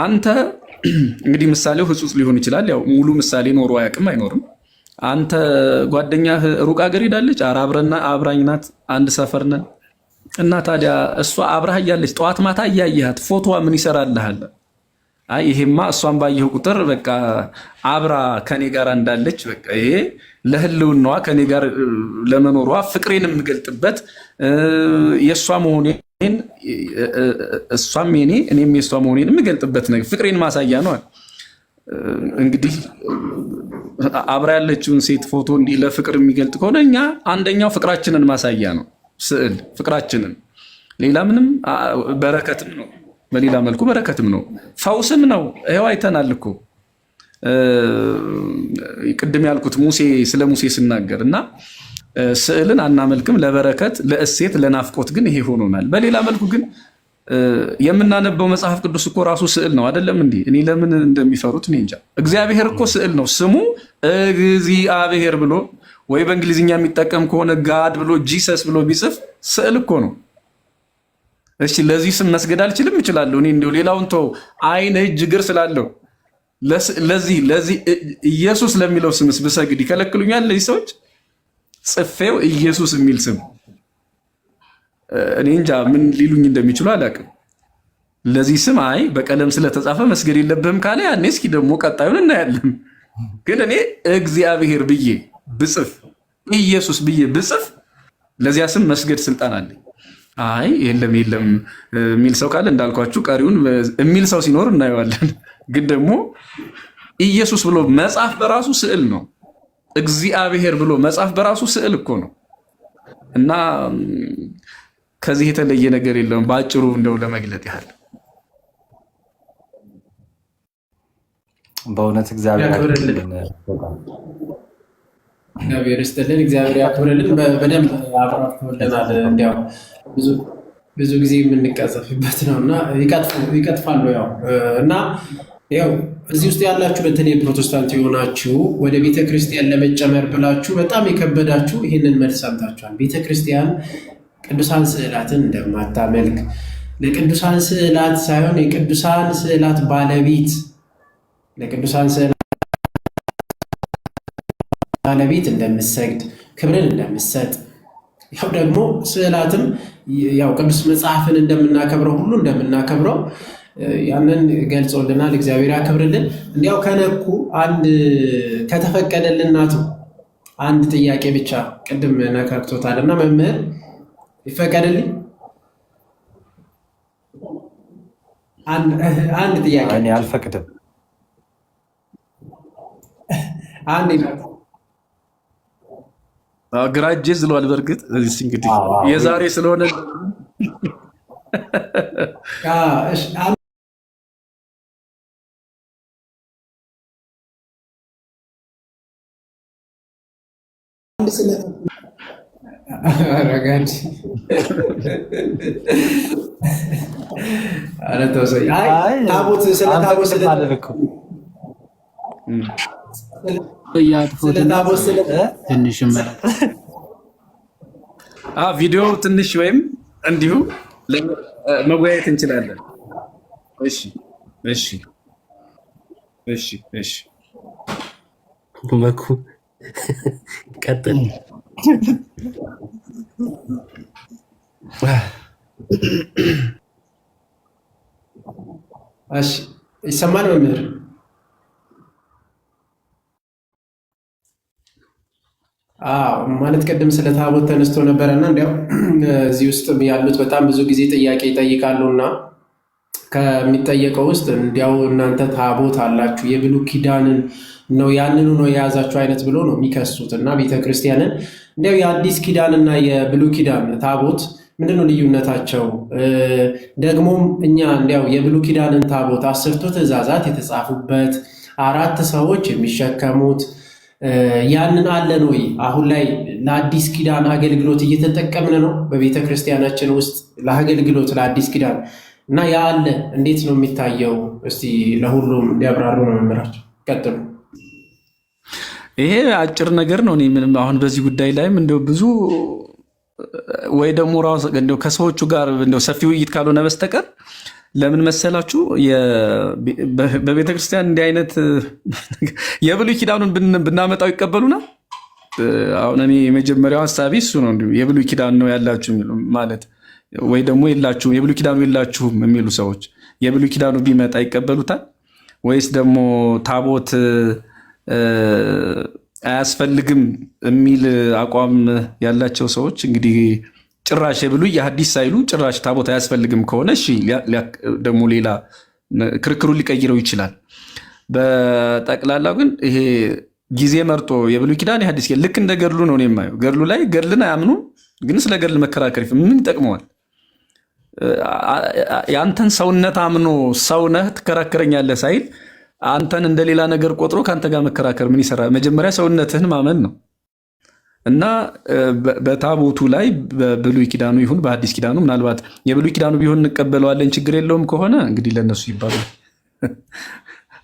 አንተ እንግዲህ ምሳሌው ህጹጽ ሊሆን ይችላል። ያው ሙሉ ምሳሌ ኖሮ አያውቅም፣ አይኖርም። አንተ ጓደኛህ ሩቅ ሀገር ሄዳለች፣ አብራኝ ናት፣ አንድ ሰፈር ነን። እና ታዲያ እሷ አብራህ እያለች ጠዋት ማታ እያየሃት ፎቶዋ ምን ይሰራልሃል? አይ ይሄማ እሷን ባየሁ ቁጥር በቃ አብራ ከኔ ጋር እንዳለች በቃ ይሄ ለህልውናዋ ከኔ ጋር ለመኖሯ ፍቅሬን የምገልጥበት የእሷ መሆኔን እሷም የኔ እኔም የእሷ መሆኔን የምገልጥበት ነገር ፍቅሬን ማሳያ ነው። እንግዲህ አብራ ያለችውን ሴት ፎቶ እንዲህ ለፍቅር የሚገልጥ ከሆነ እኛ አንደኛው ፍቅራችንን ማሳያ ነው ስዕል፣ ፍቅራችንን። ሌላ ምንም በረከትም ነው፣ በሌላ መልኩ በረከትም ነው፣ ፈውስም ነው። ይኸው አይተናል እኮ ቅድም ያልኩት ስለ ሙሴ ስናገር እና ስዕልን አናመልክም ለበረከት፣ ለእሴት፣ ለናፍቆት ግን ይሄ ሆኖናል። በሌላ መልኩ ግን የምናነበው መጽሐፍ ቅዱስ እኮ ራሱ ስዕል ነው አይደለም እንዴ? እኔ ለምን እንደሚፈሩት እኔ እንጃ። እግዚአብሔር እኮ ስዕል ነው። ስሙ እግዚአብሔር ብሎ ወይ በእንግሊዝኛ የሚጠቀም ከሆነ ጋድ ብሎ ጂሰስ ብሎ ቢጽፍ ስዕል እኮ ነው። እሺ ለዚህ ስም መስገድ አልችልም? እችላለሁ። እኔ እንደው ሌላውን ተው፣ አይን እጅ እግር ስላለው ለዚህ ኢየሱስ ለሚለው ስምስ ብሰግድ ይከለክሉኛል ለዚህ ሰዎች? ጽፌው ኢየሱስ የሚል ስም እኔ እንጃ ምን ሊሉኝ እንደሚችሉ አላውቅም። ለዚህ ስም አይ በቀለም ስለተጻፈ መስገድ የለብህም ካለ ያኔ እስኪ ደግሞ ቀጣዩን እናያለን። ግን እኔ እግዚአብሔር ብዬ ብጽፍ ኢየሱስ ብዬ ብጽፍ ለዚያ ስም መስገድ ስልጣን አለኝ። አይ የለም የሚል ሰው ካለ እንዳልኳችሁ ቀሪውን የሚል ሰው ሲኖር እናየዋለን። ግን ደግሞ ኢየሱስ ብሎ መጻፍ በራሱ ስዕል ነው። እግዚአብሔር ብሎ መጻፍ በራሱ ስዕል እኮ ነው። እና ከዚህ የተለየ ነገር የለውም። በአጭሩ እንደው ለመግለጥ ያህል በእውነት እግዚአብሔር ይስጥልን፣ እግዚአብሔር ያክብርልን። በደንብ አብራርተውልናል። እንዲያው ብዙ ጊዜ የምንቀጸፍበት ነው እና ይቀጥፋሉ ያው እና ያው እዚህ ውስጥ ያላችሁ በተለይ ፕሮቴስታንት የሆናችሁ ወደ ቤተክርስቲያን ለመጨመር ብላችሁ በጣም የከበዳችሁ ይህንን መልስ ሰምታችኋል። ቤተክርስቲያን ቅዱሳን ስዕላትን እንደማታመልክ፣ ለቅዱሳን ስዕላት ሳይሆን የቅዱሳን ስዕላት ባለቤት ለቅዱሳን ስዕላት ባለቤት እንደምትሰግድ፣ ክብርን እንደምትሰጥ፣ ያው ደግሞ ስዕላትም ያው ቅዱስ መጽሐፍን እንደምናከብረው ሁሉ እንደምናከብረው ያንን ገልጾልናል። እግዚአብሔር ያክብርልን። እንዲያው ከነኩ አንድ ከተፈቀደልን ናቱ አንድ ጥያቄ ብቻ ቅድም ነካክቶታልና መምህር ይፈቀድልኝ? አንድ ጥያቄ። እኔ አልፈቅድም። አንድ ግራጄ ዝሏል። በእርግጥ እንግዲህ የዛሬ ስለሆነ ቪዲዮ ትንሽ ወይም እንዲሁ መወያየት እንችላለን። እሺ መኩ ቀጥል። ይሰማል መምህር? ማለት ቅድም ስለ ታቦት ተነስቶ ነበረና እንዲያው እዚህ ውስጥ ያሉት በጣም ብዙ ጊዜ ጥያቄ ይጠይቃሉና ከሚጠየቀው ውስጥ እንዲያው እናንተ ታቦት አላችሁ የብሉይ ኪዳንን ነው ያንኑ ነው የያዛችሁ አይነት ብሎ ነው የሚከሱት። እና ቤተክርስቲያንን እንዲያው የአዲስ ኪዳንና የብሉይ ኪዳን ታቦት ምንድነው ልዩነታቸው? ደግሞም እኛ እንዲያው የብሉይ ኪዳንን ታቦት 10ቱ ትእዛዛት የተጻፉበት 4 ሰዎች የሚሸከሙት ያንን አለን ወይ? አሁን ላይ ለአዲስ ኪዳን አገልግሎት እየተጠቀምን ነው በቤተ ክርስቲያናችን ውስጥ ለአገልግሎት ለአዲስ ኪዳን እና ያ አለ እንዴት ነው የሚታየው? እስቲ ለሁሉም ሊያብራሩ ነው መምህራቸው። ቀጥሉ። ይሄ አጭር ነገር ነው። እኔ ምንም አሁን በዚህ ጉዳይ ላይም እንደው ብዙ ወይ ደግሞ ራሱ እንደው ከሰዎቹ ጋር እንደው ሰፊ ውይይት ካልሆነ በስተቀር ለምን መሰላችሁ በቤተ ክርስቲያን እንዲህ አይነት የብሉይ ኪዳኑን ብናመጣው ይቀበሉናል? አሁን እኔ የመጀመሪያው ሐሳቢ እሱ ነው። እንዲሁ የብሉይ ኪዳን ነው ያላችሁ ማለት ወይ ደግሞ የላችሁም የብሉይ ኪዳኑ የላችሁም የሚሉ ሰዎች የብሉይ ኪዳኑ ቢመጣ ይቀበሉታል? ወይስ ደግሞ ታቦት አያስፈልግም የሚል አቋም ያላቸው ሰዎች እንግዲህ ጭራሽ የብሉይ የሐዲስ ሳይሉ ጭራሽ ታቦት አያስፈልግም ከሆነ እሺ ደግሞ ሌላ ክርክሩ ሊቀይረው ይችላል። በጠቅላላው ግን ይሄ ጊዜ መርጦ የብሉይ ኪዳን የሐዲስ ልክ እንደ ገድሉ ነው የማየው። ገድሉ ላይ ገድልን አያምኑ፣ ግን ስለ ገድል መከራከር ምን ይጠቅመዋል? የአንተን ሰውነት አምኖ ሰውነህ ትከራከረኛለህ ሳይል አንተን እንደሌላ ነገር ቆጥሮ ከአንተ ጋር መከራከር ምን ይሰራ? መጀመሪያ ሰውነትህን ማመን ነው። እና በታቦቱ ላይ በብሉይ ኪዳኑ ይሁን በሐዲስ ኪዳኑ ምናልባት የብሉይ ኪዳኑ ቢሆን እንቀበለዋለን ችግር የለውም ከሆነ እንግዲህ ለነሱ ይባላል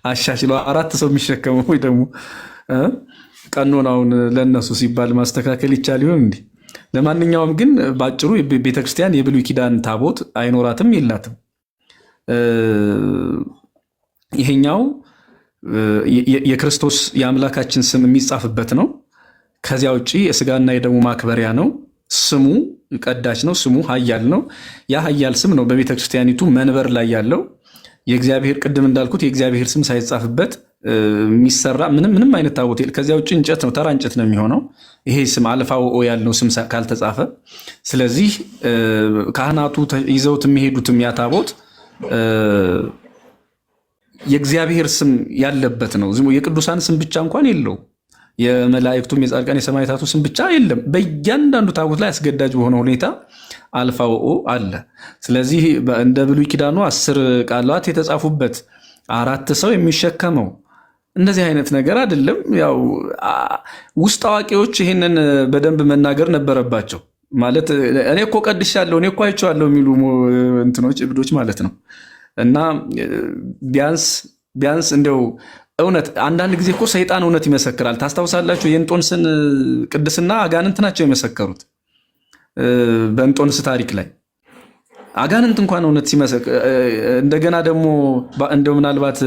አሻሽለው 4 ሰው የሚሸከመው ወይ ደግሞ ቀኖናውን ለነሱ ሲባል ማስተካከል ይቻል ይሆን እንዴ? ለማንኛውም ግን ባጭሩ ቤተክርስቲያን የብሉይ ኪዳን ታቦት አይኖራትም የላትም። ይሄኛው የክርስቶስ የአምላካችን ስም የሚጻፍበት ነው። ከዚያ ውጪ የስጋና የደሙ ማክበሪያ ነው። ስሙ ቀዳሽ ነው። ስሙ ኃያል ነው። ያ ኃያል ስም ነው በቤተ ክርስቲያኒቱ መንበር ላይ ያለው። የእግዚአብሔር ቅድም እንዳልኩት የእግዚአብሔር ስም ሳይጻፍበት የሚሰራ ምንም አይነት ታቦት የለም። ከዚያ ውጪ እንጨት ነው፣ ተራ እንጨት ነው የሚሆነው። ይሄ ስም አልፋ ወኦ ያልነው ስም ካልተጻፈ፣ ስለዚህ ካህናቱ ይዘውት የሚሄዱትም ያ ታቦት የእግዚአብሔር ስም ያለበት ነው። የቅዱሳን ስም ብቻ እንኳን የለው። የመላእክቱም የጻድቃን የሰማዕታቱ ስም ብቻ የለም። በእያንዳንዱ ታቦት ላይ አስገዳጅ በሆነ ሁኔታ አልፋ ወኦ አለ። ስለዚህ እንደ ብሉይ ኪዳኑ 10 ቃላት የተጻፉበት 4 ሰው የሚሸከመው እንደዚህ አይነት ነገር አይደለም። ያው ውስጥ አዋቂዎች ይህንን በደንብ መናገር ነበረባቸው። ማለት እኔ እኮ ቀድሻለሁ፣ እኔ እኮ አይቼዋለሁ የሚሉ እንትኖች እብዶች ማለት ነው። እና ቢያንስ እንደው እውነት አንዳንድ ጊዜ እኮ ሰይጣን እውነት ይመሰክራል። ታስታውሳላችሁ? የእንጦንስን ቅድስና አጋንንት ናቸው የመሰከሩት። በእንጦንስ ታሪክ ላይ አጋንንት እንኳን እውነት ሲመሰክር፣ እንደገና ደግሞ እንደው ምናልባት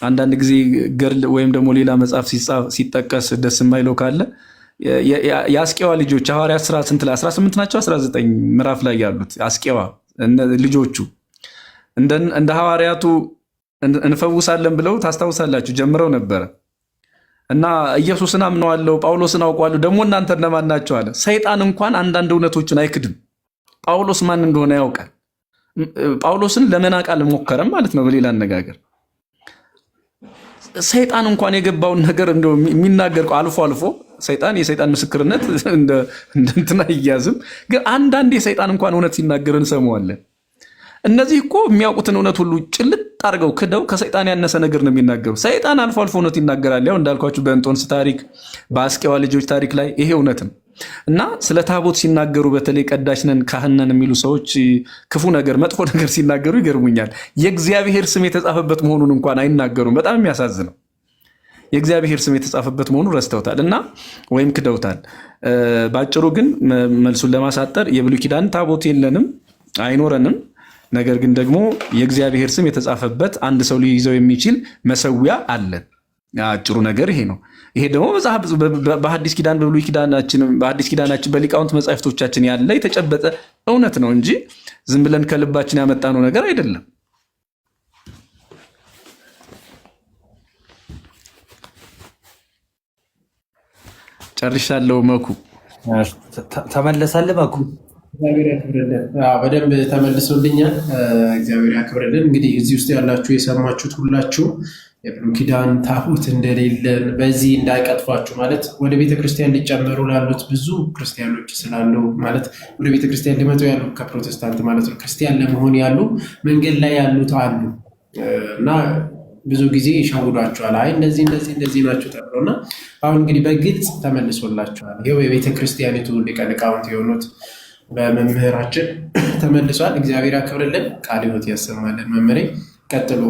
አንዳንድ ጊዜ ገድል ወይም ደግሞ ሌላ መጽሐፍ ሲጠቀስ ደስ የማይለው ካለ የአስቄዋ ልጆች ሐዋርያት ሥራ ስንት ላይ 18 ናቸው 19 ምዕራፍ ላይ ያሉት አስቄዋ ልጆቹ እንደ ሐዋርያቱ እንፈውሳለን ብለው ታስታውሳላችሁ ጀምረው ነበረ። እና ኢየሱስን አምነዋለሁ ጳውሎስን አውቀዋለሁ ደግሞ እናንተ እነማን ናቸው አለ። ሰይጣን እንኳን አንዳንድ እውነቶችን አይክድም። ጳውሎስ ማን እንደሆነ ያውቃል። ጳውሎስን ለመናቅ አልሞከረም ማለት ነው። በሌላ አነጋገር ሰይጣን እንኳን የገባውን ነገር እንደው የሚናገር አልፎ አልፎ ሰይጣን የሰይጣን ምስክርነት እንደ እንትና ይያዝም፣ ግን አንዳንድ የሰይጣን እንኳን እውነት ሲናገር እንሰማዋለን። እነዚህ እኮ የሚያውቁትን እውነት ሁሉ ጭልጥ አድርገው ክደው ከሰይጣን ያነሰ ነገር ነው የሚናገሩ። ሰይጣን አልፎ አልፎ እውነት ይናገራል። ያው እንዳልኳችሁ በእንጦንስ ታሪክ፣ በአስቄዋ ልጆች ታሪክ ላይ ይሄ እውነት ነው። እና ስለ ታቦት ሲናገሩ በተለይ ቀዳሽ ነን ካህን ነን የሚሉ ሰዎች ክፉ ነገር መጥፎ ነገር ሲናገሩ ይገርሙኛል። የእግዚአብሔር ስም የተጻፈበት መሆኑን እንኳን አይናገሩም። በጣም የሚያሳዝነው የእግዚአብሔር ስም የተጻፈበት መሆኑን ረስተውታል እና ወይም ክደውታል። ባጭሩ ግን መልሱን ለማሳጠር የብሉይ ኪዳን ታቦት የለንም፣ አይኖረንም። ነገር ግን ደግሞ የእግዚአብሔር ስም የተጻፈበት አንድ ሰው ሊይዘው የሚችል መሰዊያ አለን። አጭሩ ነገር ይሄ ነው። ይሄ ደግሞ በሐዲስ ኪዳን በብሉይ ኪዳናችን በሐዲስ ኪዳናችን በሊቃውንት መጻሕፍቶቻችን ያለ የተጨበጠ እውነት ነው እንጂ ዝም ብለን ከልባችን ያመጣነው ነገር አይደለም። ጨርሻለሁ። መኩ ተመለሳለህ? መኩ እግዚአብሔር ያክብርልን። በደንብ ተመልሶልኛል። እግዚአብሔር ያክብርልን። እንግዲህ እዚህ ውስጥ ያላችሁ የሰማችሁት ሁላችሁ የብሉይ ኪዳን ታቦት እንደሌለን በዚህ እንዳይቀጥፏችሁ ማለት ወደ ቤተክርስቲያን ሊጨመሩ ላሉት ብዙ ክርስቲያኖች ስላሉ ማለት ወደ ቤተክርስቲያን ሊመጡ ያሉ ከፕሮቴስታንት ማለት ነው ክርስቲያን ለመሆን ያሉ መንገድ ላይ ያሉት አሉ እና ብዙ ጊዜ ይሸውዷቸዋል። አይ እንደዚህ ናቸው ተብሎና አሁን እንግዲህ በግልጽ ተመልሶላቸዋል። ይኸው የቤተ ክርስቲያኒቱ ሊቀ ሊቃውንት የሆኑት በመምህራችን ተመልሷል። እግዚአብሔር ያክብርልን፣ ቃለ ሕይወት ያሰማልን። መምህሬ ቀጥሎ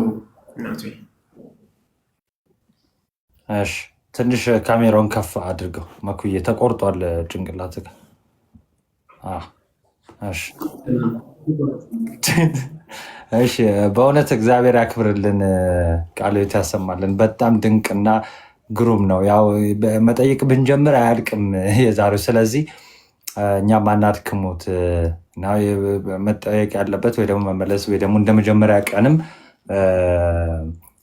እናቱ። እሺ ትንሽ ካሜራውን ከፍ አድርገው መኩዬ፣ ተቆርጧል ጭንቅላት ጋር። እሺ በእውነት እግዚአብሔር ያክብርልን፣ ቃለ ሕይወት ያሰማልን። በጣም ድንቅና ግሩም ነው። ያው መጠየቅ ብንጀምር አያልቅም የዛሬው። ስለዚህ እኛም አናድክሙት እና መጠየቅ ያለበት ወይ ደግሞ መመለስ ወይ ደግሞ እንደ መጀመሪያ ቀንም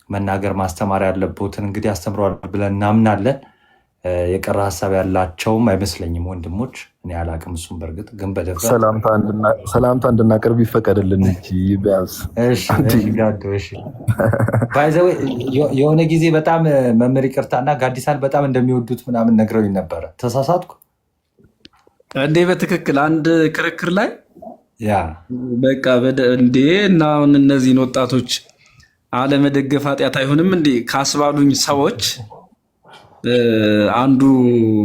መናገር ማስተማር ያለበትን እንግዲህ አስተምረዋል ብለን እናምናለን። የቀረ ሀሳብ ያላቸውም አይመስለኝም ወንድሞች፣ እኔ አላቅም። እሱም በእርግጥ ግን በደፍረት ሰላምታ እንድናቀርብ ይፈቀድልን እንጂ ቢያንስ የሆነ ጊዜ በጣም መምህር ይቅርታና ጋዲሳን በጣም እንደሚወዱት ምናምን ነግረውኝ ነበረ። ተሳሳትኩ እንዴ? በትክክል አንድ ክርክር ላይ ያ በቃ እንዴ እና አሁን እነዚህን ወጣቶች አለመደገፍ ኃጢአት አይሆንም እንዴ ካስባሉኝ ሰዎች አንዱ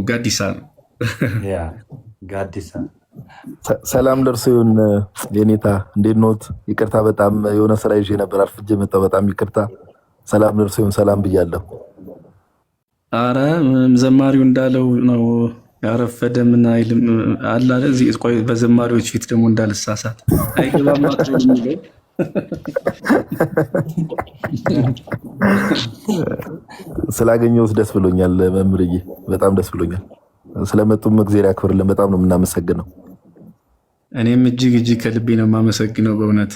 ጋዲሳ ነው። ያ ጋዲሳ ሰላም ደርሶ ይሁን። የኔታ እንዴት ኖት? ይቅርታ በጣም የሆነ ስራ ይዤ ነበር አርፍጄ መጣሁ። በጣም ይቅርታ። ሰላም ደርሶ ይሁን። ሰላም ብያለሁ። አረ ዘማሪው እንዳለው ነው ያረፈደ ምን አይልም አለ አይደል? እዚህ ቆይ በዘማሪዎች ፊት ደግሞ እንዳልሳሳት አይገባም ማለት ነው። ስላገኘሁት ደስ ብሎኛል መምህርዬ፣ በጣም ደስ ብሎኛል። ስለመጡም እግዚአብሔር ያክብርልን። በጣም ነው የምናመሰግነው። እኔም እጅግ ከልቤ ነው የማመሰግነው በእውነት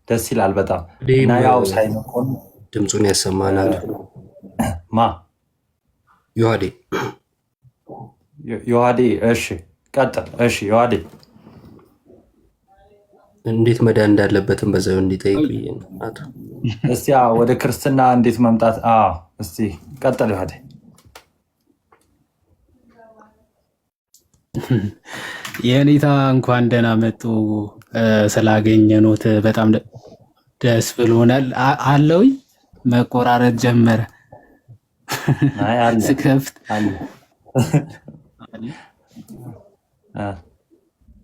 ደስ ይላል በጣም እና ያው ሳይነቆን ድምፁን ያሰማናል። ማ ዮሐዴ እሺ ቀጥል። እሺ ዮሐዴ እንዴት መዳን እንዳለበትም በዛው እንዲጠይቅ እስቲ ወደ ክርስትና እንዴት መምጣት እስቲ ቀጥል ዮሐዴ። የኔታ እንኳን ደህና መጡ። ስላገኘኖት በጣም ደስ ብሎናል። አለውኝ መቆራረጥ ጀመረ ስከፍት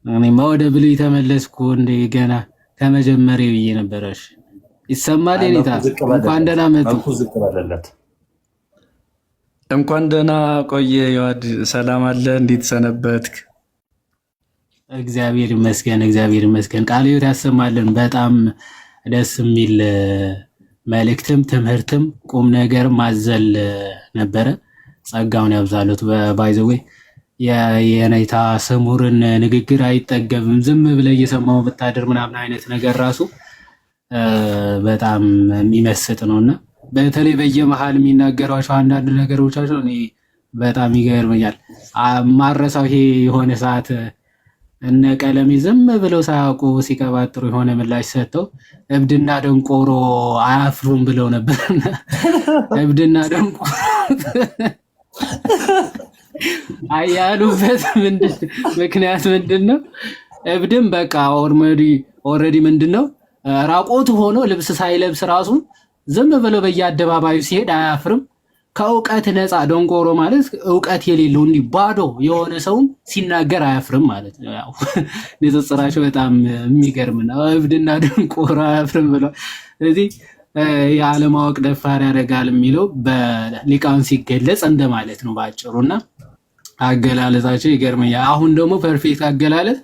እኔማ ወደ ብሉይ ተመለስኩ። እንደገና ከመጀመሪያ ብዬ ነበረሽ። ይሰማል የኔታ? እንኳን ደህና መጡ። እንኳን ደህና ቆየ ዮሐድ። ሰላም አለ? እንዴት ሰነበትክ? እግዚአብሔር ይመስገን። ቃለ ሕይወት ያሰማልን። በጣም ደስ የሚል መልእክትም ትምህርትም ቁም ነገር ማዘል ነበረ። ጸጋውን ያብዛሉት። ባይዘዌ የኔታ ስሙርን ንግግር አይጠገብም። ዝም ብለህ እየሰማው ብታድር ምናምን አይነት ነገር ራሱ በጣም የሚመስጥ ነውና በተለይ በየመሃል የሚናገሯቸው አንዳንድ ነገሮቻቸው እኔ በጣም ይገርመኛል። ማረሳው ይሄ የሆነ ሰዓት እነ ቀለሜ ዝም ብለው ሳያውቁ ሲቀባጥሩ የሆነ ምላሽ ሰጥተው እብድና ደንቆሮ አያፍሩም ብለው ነበርና እብድና ደንቆሮ አያሉበት ምክንያት ምንድነው? እብድም በቃ ኦልሬዲ ምንድነው ራቆት ሆኖ ልብስ ሳይለብስ ራሱን ዝም ብሎ በየአደባባዩ ሲሄድ አያፍርም። ከእውቀት ነፃ ደንቆሮ ማለት እውቀት የሌለው እንዲህ ባዶ የሆነ ሰውም ሲናገር አያፍርም ማለት ነው። ያው ንጽጽራቸው በጣም የሚገርም ነው። እብድና ደንቆሮ አያፍርም ብለው ስለዚህ የዓለማወቅ ደፋር ያደርጋል የሚለው በሊቃውንት ሲገለጽ እንደማለት ነው ባጭሩና አገላለጻቸው ይገርመኛል። አሁን ደግሞ ፐርፌክት አገላለጽ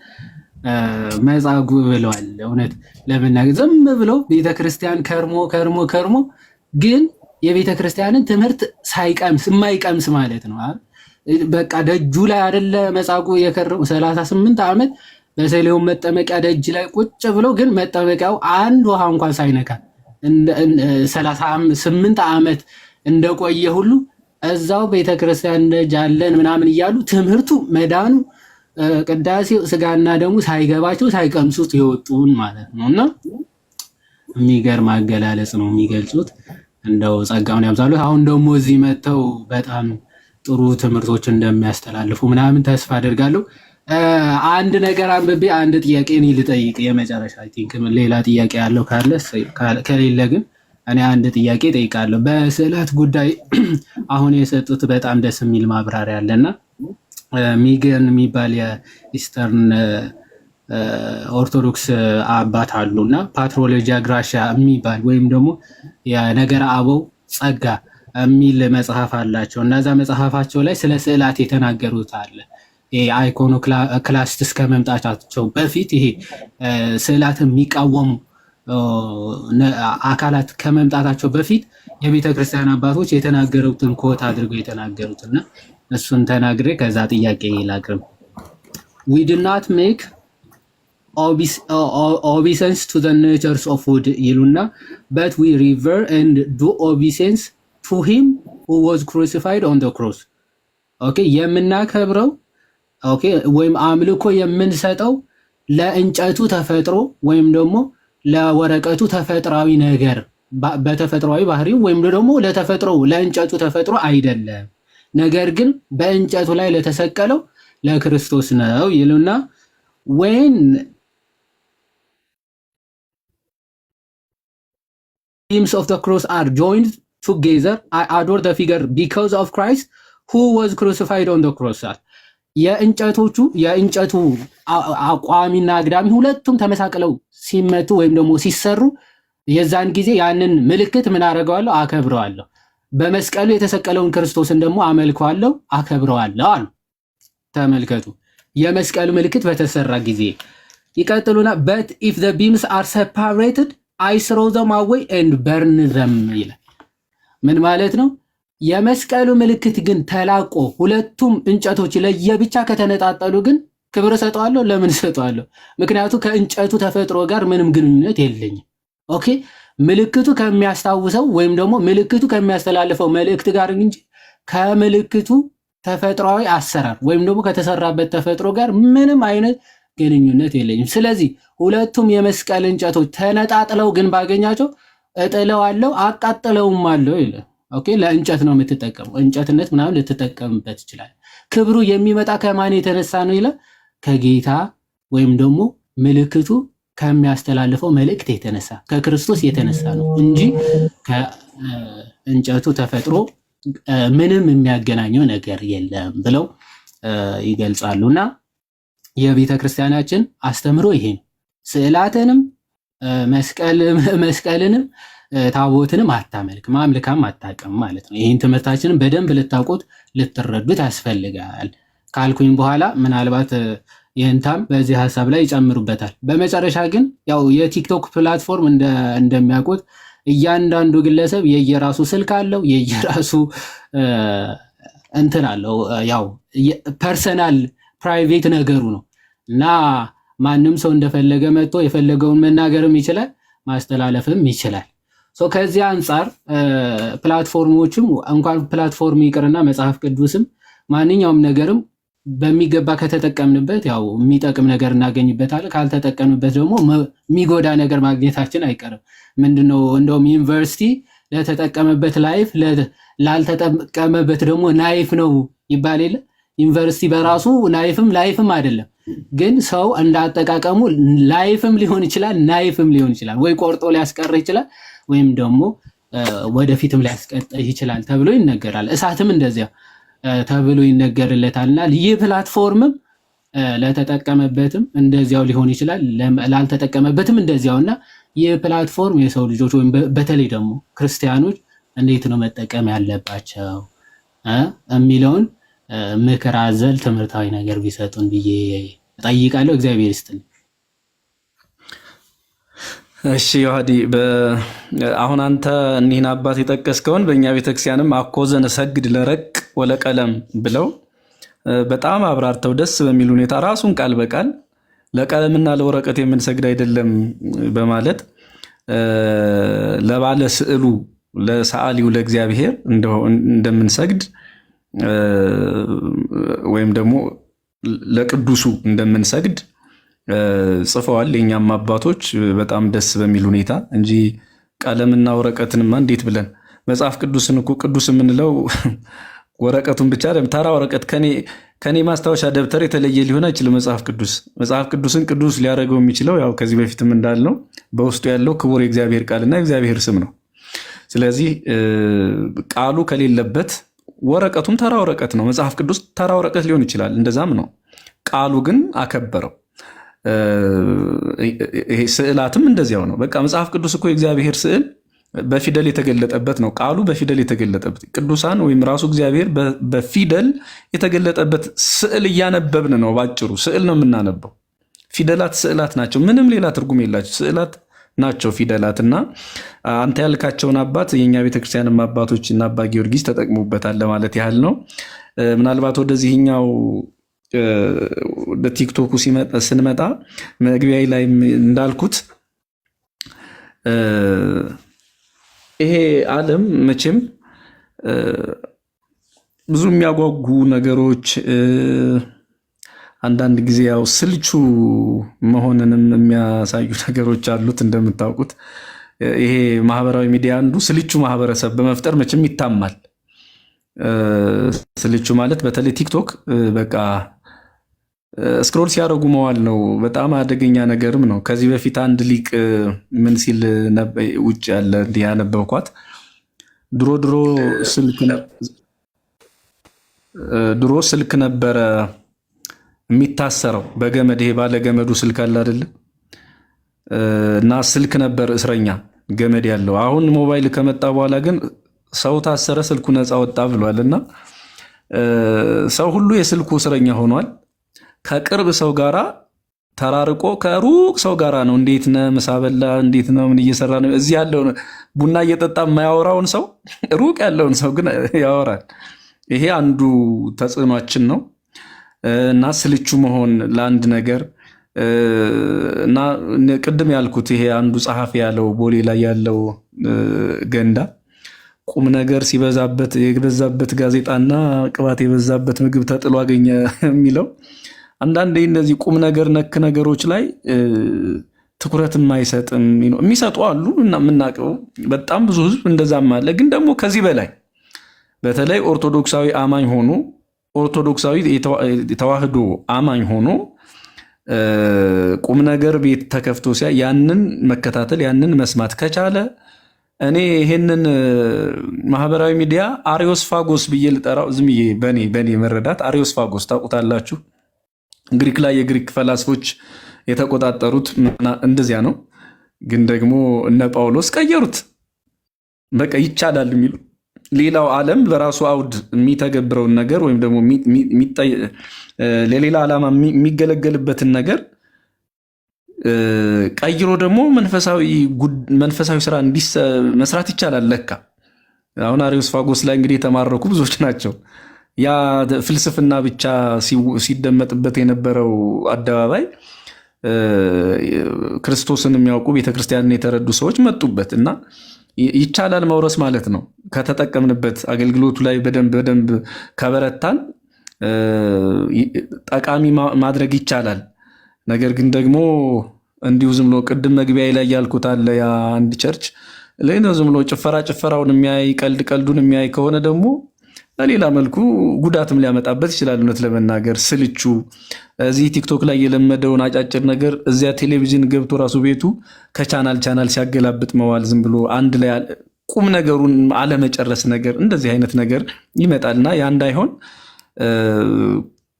መጻጉዕ ብለዋል። እውነት ለመናገር ዝም ብሎ ቤተክርስቲያን ከርሞ ግን የቤተክርስቲያንን ትምህርት የማይቀምስ ማለት ነው። በቃ ደጁ ላይ አይደለ መጻጉዕ የከረሙ 38 ዓመት በሰሌውን መጠመቂያ ደጅ ላይ ቁጭ ብሎ ግን መጠመቂያው አንድ ውሃ እንኳን ሳይነካ 38 ዓመት እንደቆየ ሁሉ እዛው ቤተክርስቲያን ደጅ አለን ምናምን እያሉ ትምህርቱ መዳኑ ቅዳሴው ስጋና ደሙ ሳይገባቸው ሳይቀምሱት የወጡን ማለት ነውና የሚገርም አገላለጽ ነው የሚገልጹት። እንደው ጸጋውን ያብዛሉት። አሁን ደግሞ እዚህ መጥተው በጣም ጥሩ ትምህርቶች እንደሚያስተላልፉ ምናምን ተስፋ አደርጋለሁ። አንድ ነገር አንብቤ አንድ ጥያቄ እኔ ልጠይቅ የመጨረሻ አይ ቲንክ ሌላ ጥያቄ ያለው ካለ ከሌለ ግን እኔ አንድ ጥያቄ ጠይቃለሁ። በስዕላት ጉዳይ አሁን የሰጡት በጣም ደስ የሚል ማብራሪያ አለና ሚገን የሚባል የኢስተርን ኦርቶዶክስ አባት አሉና ፓትሮሎጂያ ግራሻ የሚባል ወይም ደግሞ የነገረ አበው ጸጋ የሚል መጽሐፍ አላቸው እና እዛ መጽሐፋቸው ላይ ስለ ስዕላት የተናገሩት አለ። አይኮኖክላስት እስከ መምጣታቸው በፊት ይሄ ስዕላት የሚቃወሙ አካላት ከመምጣታቸው በፊት የቤተ ክርስቲያን አባቶች የተናገሩትን ኮት አድርገው የተናገሩትና እሱን ተናግሬ ከዛ ጥያቄ ላቅርብ። we do not make obeisance to the natures of wood ይሉና but we revere and do obeisance to him who was crucified on the cross። ኦኬ የምናከብረው ኦኬ ወይም አምልኮ የምንሰጠው ለእንጨቱ ተፈጥሮ ወይም ደግሞ ለወረቀቱ ተፈጥሯዊ ነገር በተፈጥሯዊ ባህሪው ወይም ደግሞ ለተፈጥሮ ለእንጨቱ ተፈጥሮ አይደለም፣ ነገር ግን በእንጨቱ ላይ ለተሰቀለው ለክርስቶስ ነው ይሉና when beams of the cross are joined together I adore the figure because of Christ who was crucified on the cross። የእንጨቱ አቋሚና አግዳሚ ሁለቱም ተመሳቅለው ሲመቱ ወይም ደግሞ ሲሰሩ የዛን ጊዜ ያንን ምልክት ምን አደርገዋለሁ? አከብረዋለሁ። በመስቀሉ የተሰቀለውን ክርስቶስን ደግሞ አመልከዋለሁ፣ አከብረዋለሁ አሉ። ተመልከቱ፣ የመስቀሉ ምልክት በተሰራ ጊዜ ይቀጥሉና but if the beams are separated I throw them away and burn them ይላል። ምን ማለት ነው? የመስቀሉ ምልክት ግን ተላቆ ሁለቱም እንጨቶች ለየብቻ ከተነጣጠሉ ግን ክብር ሰጠዋለሁ። ለምን ሰጠዋለሁ? ምክንያቱም ከእንጨቱ ተፈጥሮ ጋር ምንም ግንኙነት የለኝም። ኦኬ ምልክቱ ከሚያስታውሰው ወይም ደግሞ ምልክቱ ከሚያስተላልፈው መልእክት ጋር እንጂ ከምልክቱ ተፈጥሯዊ አሰራር ወይም ደግሞ ከተሰራበት ተፈጥሮ ጋር ምንም አይነት ግንኙነት የለኝም። ስለዚህ ሁለቱም የመስቀል እንጨቶች ተነጣጥለው ግን ባገኛቸው እጥለዋለሁ፣ አቃጥለውም አለው ይላል። ኦኬ ለእንጨት ነው የምትጠቀመው፣ እንጨትነት ምናምን ልትጠቀምበት ይችላል። ክብሩ የሚመጣ ከማን የተነሳ ነው ይላል? ከጌታ ወይም ደግሞ ምልክቱ ከሚያስተላልፈው መልእክት የተነሳ ከክርስቶስ የተነሳ ነው እንጂ ከእንጨቱ ተፈጥሮ ምንም የሚያገናኘው ነገር የለም ብለው ይገልጻሉና የቤተ ክርስቲያናችን አስተምሮ ይሄ ነው። ስዕላትንም መስቀልንም ታቦትንም አታመልክም፣ አምልካም አታውቅም ማለት ነው። ይህን ትምህርታችንን በደንብ ልታውቁት ልትረዱት ያስፈልጋል ካልኩኝ በኋላ ምናልባት ይህንታም በዚህ ሀሳብ ላይ ይጨምሩበታል። በመጨረሻ ግን ያው የቲክቶክ ፕላትፎርም እንደሚያውቁት እያንዳንዱ ግለሰብ የየራሱ ስልክ አለው፣ የየራሱ እንትን አለው። ያው ፐርሰናል ፕራይቬት ነገሩ ነው እና ማንም ሰው እንደፈለገ መጥቶ የፈለገውን መናገርም ይችላል፣ ማስተላለፍም ይችላል። ከዚህ አንጻር ፕላትፎርሞችም እንኳን ፕላትፎርም ይቅርና መጽሐፍ ቅዱስም ማንኛውም ነገርም በሚገባ ከተጠቀምንበት ያው የሚጠቅም ነገር እናገኝበታለን። ካልተጠቀምንበት ደግሞ የሚጎዳ ነገር ማግኘታችን አይቀርም። ምንድነው እንደውም ዩኒቨርሲቲ ለተጠቀመበት ላይፍ ላልተጠቀመበት ደግሞ ናይፍ ነው ይባል የለ። ዩኒቨርሲቲ በራሱ ላይፍም አይደለም፣ ግን ሰው እንዳጠቃቀሙ ላይፍም ሊሆን ይችላል ናይፍም ሊሆን ይችላል። ወይ ቆርጦ ሊያስቀር ይችላል ወይም ደግሞ ወደፊትም ሊያስቀጥል ይችላል ተብሎ ይነገራል። እሳትም እንደዚያ ተብሎ ይነገርለታልና ይህ ፕላትፎርምም ለተጠቀመበትም እንደዚያው ሊሆን ይችላል፣ ላልተጠቀመበትም እንደዚያውና ይህ ፕላትፎርም የሰው ልጆች ወይም በተለይ ደግሞ ክርስቲያኖች እንዴት ነው መጠቀም ያለባቸው የሚለውን ምክር አዘል ትምህርታዊ ነገር ቢሰጡን ብዬ እጠይቃለሁ። እግዚአብሔር ይስጥልኝ። እሺ ዮሐዲ፣ አሁን አንተ እኒህን አባት የጠቀስከውን በእኛ ቤተክርስቲያንም አኮዘን ሰግድ ለረቅ ወለቀለም ብለው በጣም አብራርተው ደስ በሚል ሁኔታ ራሱን ቃል በቃል ለቀለምና ለወረቀት የምንሰግድ አይደለም በማለት ለባለ ስዕሉ ለሰዓሊው ለእግዚአብሔር እንደምንሰግድ ወይም ደግሞ ለቅዱሱ እንደምንሰግድ ጽፈዋል። የኛም አባቶች በጣም ደስ በሚል ሁኔታ እንጂ ቀለምና ወረቀትንማ እንዴት ብለን መጽሐፍ ቅዱስን እኮ ቅዱስ የምንለው ወረቀቱን ብቻ ተራ ወረቀት ከኔ ማስታወሻ ደብተር የተለየ ሊሆን አይችልም። መጽሐፍ ቅዱስን ቅዱስ ሊያደርገው የሚችለው ያው ከዚህ በፊትም እንዳልነው በውስጡ ያለው ክቡር የእግዚአብሔር ቃልና የእግዚአብሔር ስም ነው። ስለዚህ ቃሉ ከሌለበት ወረቀቱም ተራ ወረቀት ነው። መጽሐፍ ቅዱስ ተራ ወረቀት ሊሆን ይችላል፣ እንደዛም ነው። ቃሉ ግን አከበረው። ይሄ ስዕላትም እንደዚያው ነው። በቃ መጽሐፍ ቅዱስ እኮ የእግዚአብሔር ስዕል በፊደል የተገለጠበት ነው። ቃሉ በፊደል የተገለጠበት ቅዱሳን ወይም ራሱ እግዚአብሔር በፊደል የተገለጠበት ስዕል እያነበብን ነው። ባጭሩ ስዕል ነው የምናነበው። ፊደላት ስዕላት ናቸው። ምንም ሌላ ትርጉም የላቸው ስዕላት ናቸው ፊደላት። እና አንተ ያልካቸውን አባት የእኛ ቤተክርስቲያንም አባቶች እና አባ ጊዮርጊስ ተጠቅሙበታል ለማለት ያህል ነው። ምናልባት ወደዚህኛው ወደ ቲክቶኩ ስንመጣ መግቢያ ላይ እንዳልኩት ይሄ ዓለም መቼም ብዙ የሚያጓጉ ነገሮች አንዳንድ ጊዜ ያው ስልቹ መሆንንም የሚያሳዩ ነገሮች አሉት። እንደምታውቁት ይሄ ማህበራዊ ሚዲያ አንዱ ስልቹ ማህበረሰብ በመፍጠር መቼም ይታማል። ስልቹ ማለት በተለይ ቲክቶክ በቃ ስክሮል ሲያደርጉ መዋል ነው። በጣም አደገኛ ነገርም ነው። ከዚህ በፊት አንድ ሊቅ ምን ሲል ውጭ ያለ እንዲህ ያነበብኳት ድሮ ስልክ ነበረ የሚታሰረው በገመድ፣ ይሄ ባለ ገመዱ ስልክ አለ አይደለ? እና ስልክ ነበር እስረኛ ገመድ ያለው። አሁን ሞባይል ከመጣ በኋላ ግን ሰው ታሰረ፣ ስልኩ ነፃ ወጣ ብሏል። እና ሰው ሁሉ የስልኩ እስረኛ ሆኗል። ከቅርብ ሰው ጋራ ተራርቆ ከሩቅ ሰው ጋራ ነው። እንዴት ነህ? ምሳ በላ? እንዴት ነው? ምን እየሰራ ነው? እዚህ ያለው ቡና እየጠጣ የማያወራውን ሰው ሩቅ ያለውን ሰው ግን ያወራል። ይሄ አንዱ ተጽዕኗችን ነው። እና ስልቹ መሆን ለአንድ ነገር እና ቅድም ያልኩት ይሄ አንዱ ጸሐፊ ያለው ቦሌ ላይ ያለው ገንዳ ቁም ነገር ሲበዛበት የበዛበት ጋዜጣና ቅባት የበዛበት ምግብ ተጥሎ አገኘ የሚለው አንዳንዴ እነዚህ ቁም ነገር ነክ ነገሮች ላይ ትኩረት የማይሰጥም የሚሰጡ አሉ እና የምናውቀው በጣም ብዙ ህዝብ እንደዛም አለ። ግን ደግሞ ከዚህ በላይ በተለይ ኦርቶዶክሳዊ አማኝ ሆኖ ኦርቶዶክሳዊ የተዋህዶ አማኝ ሆኖ ቁም ነገር ቤት ተከፍቶ ሲያ ያንን መከታተል ያንን መስማት ከቻለ እኔ ይሄንን ማህበራዊ ሚዲያ አሪዮስፋጎስ ብዬ ልጠራው ዝም ብዬ በኔ መረዳት አሪዮስፋጎስ ታውቁታላችሁ። ግሪክ ላይ የግሪክ ፈላስፎች የተቆጣጠሩት እንደዚያ ነው። ግን ደግሞ እነ ጳውሎስ ቀየሩት። በቃ ይቻላል የሚሉ ሌላው ዓለም በራሱ አውድ የሚተገብረውን ነገር ወይም ደግሞ ለሌላ ዓላማ የሚገለገልበትን ነገር ቀይሮ ደግሞ መንፈሳዊ ስራ መስራት ይቻላል ለካ። አሁን አሪዮስፋጎስ ላይ እንግዲህ የተማረኩ ብዙዎች ናቸው። ያ ፍልስፍና ብቻ ሲደመጥበት የነበረው አደባባይ ክርስቶስን የሚያውቁ ቤተክርስቲያንን የተረዱ ሰዎች መጡበት እና ይቻላል መውረስ ማለት ነው። ከተጠቀምንበት አገልግሎቱ ላይ በደንብ ከበረታን ጠቃሚ ማድረግ ይቻላል። ነገር ግን ደግሞ እንዲሁ ዝም ብሎ ቅድም መግቢያ ላይ ያልኩት አለ ያ አንድ ቸርች ላይ ነው ዝም ብሎ ጭፈራውን የሚያይ ቀልዱን የሚያይ ከሆነ ደግሞ በሌላ መልኩ ጉዳትም ሊያመጣበት ይችላል። እውነት ለመናገር ስልቹ እዚህ ቲክቶክ ላይ የለመደውን አጫጭር ነገር እዚያ ቴሌቪዥን ገብቶ ራሱ ቤቱ ከቻናል ሲያገላብጥ መዋል፣ ዝም ብሎ አንድ ላይ ቁም ነገሩን አለመጨረስ ነገር እንደዚህ አይነት ነገር ይመጣልና ያ እንዳይሆን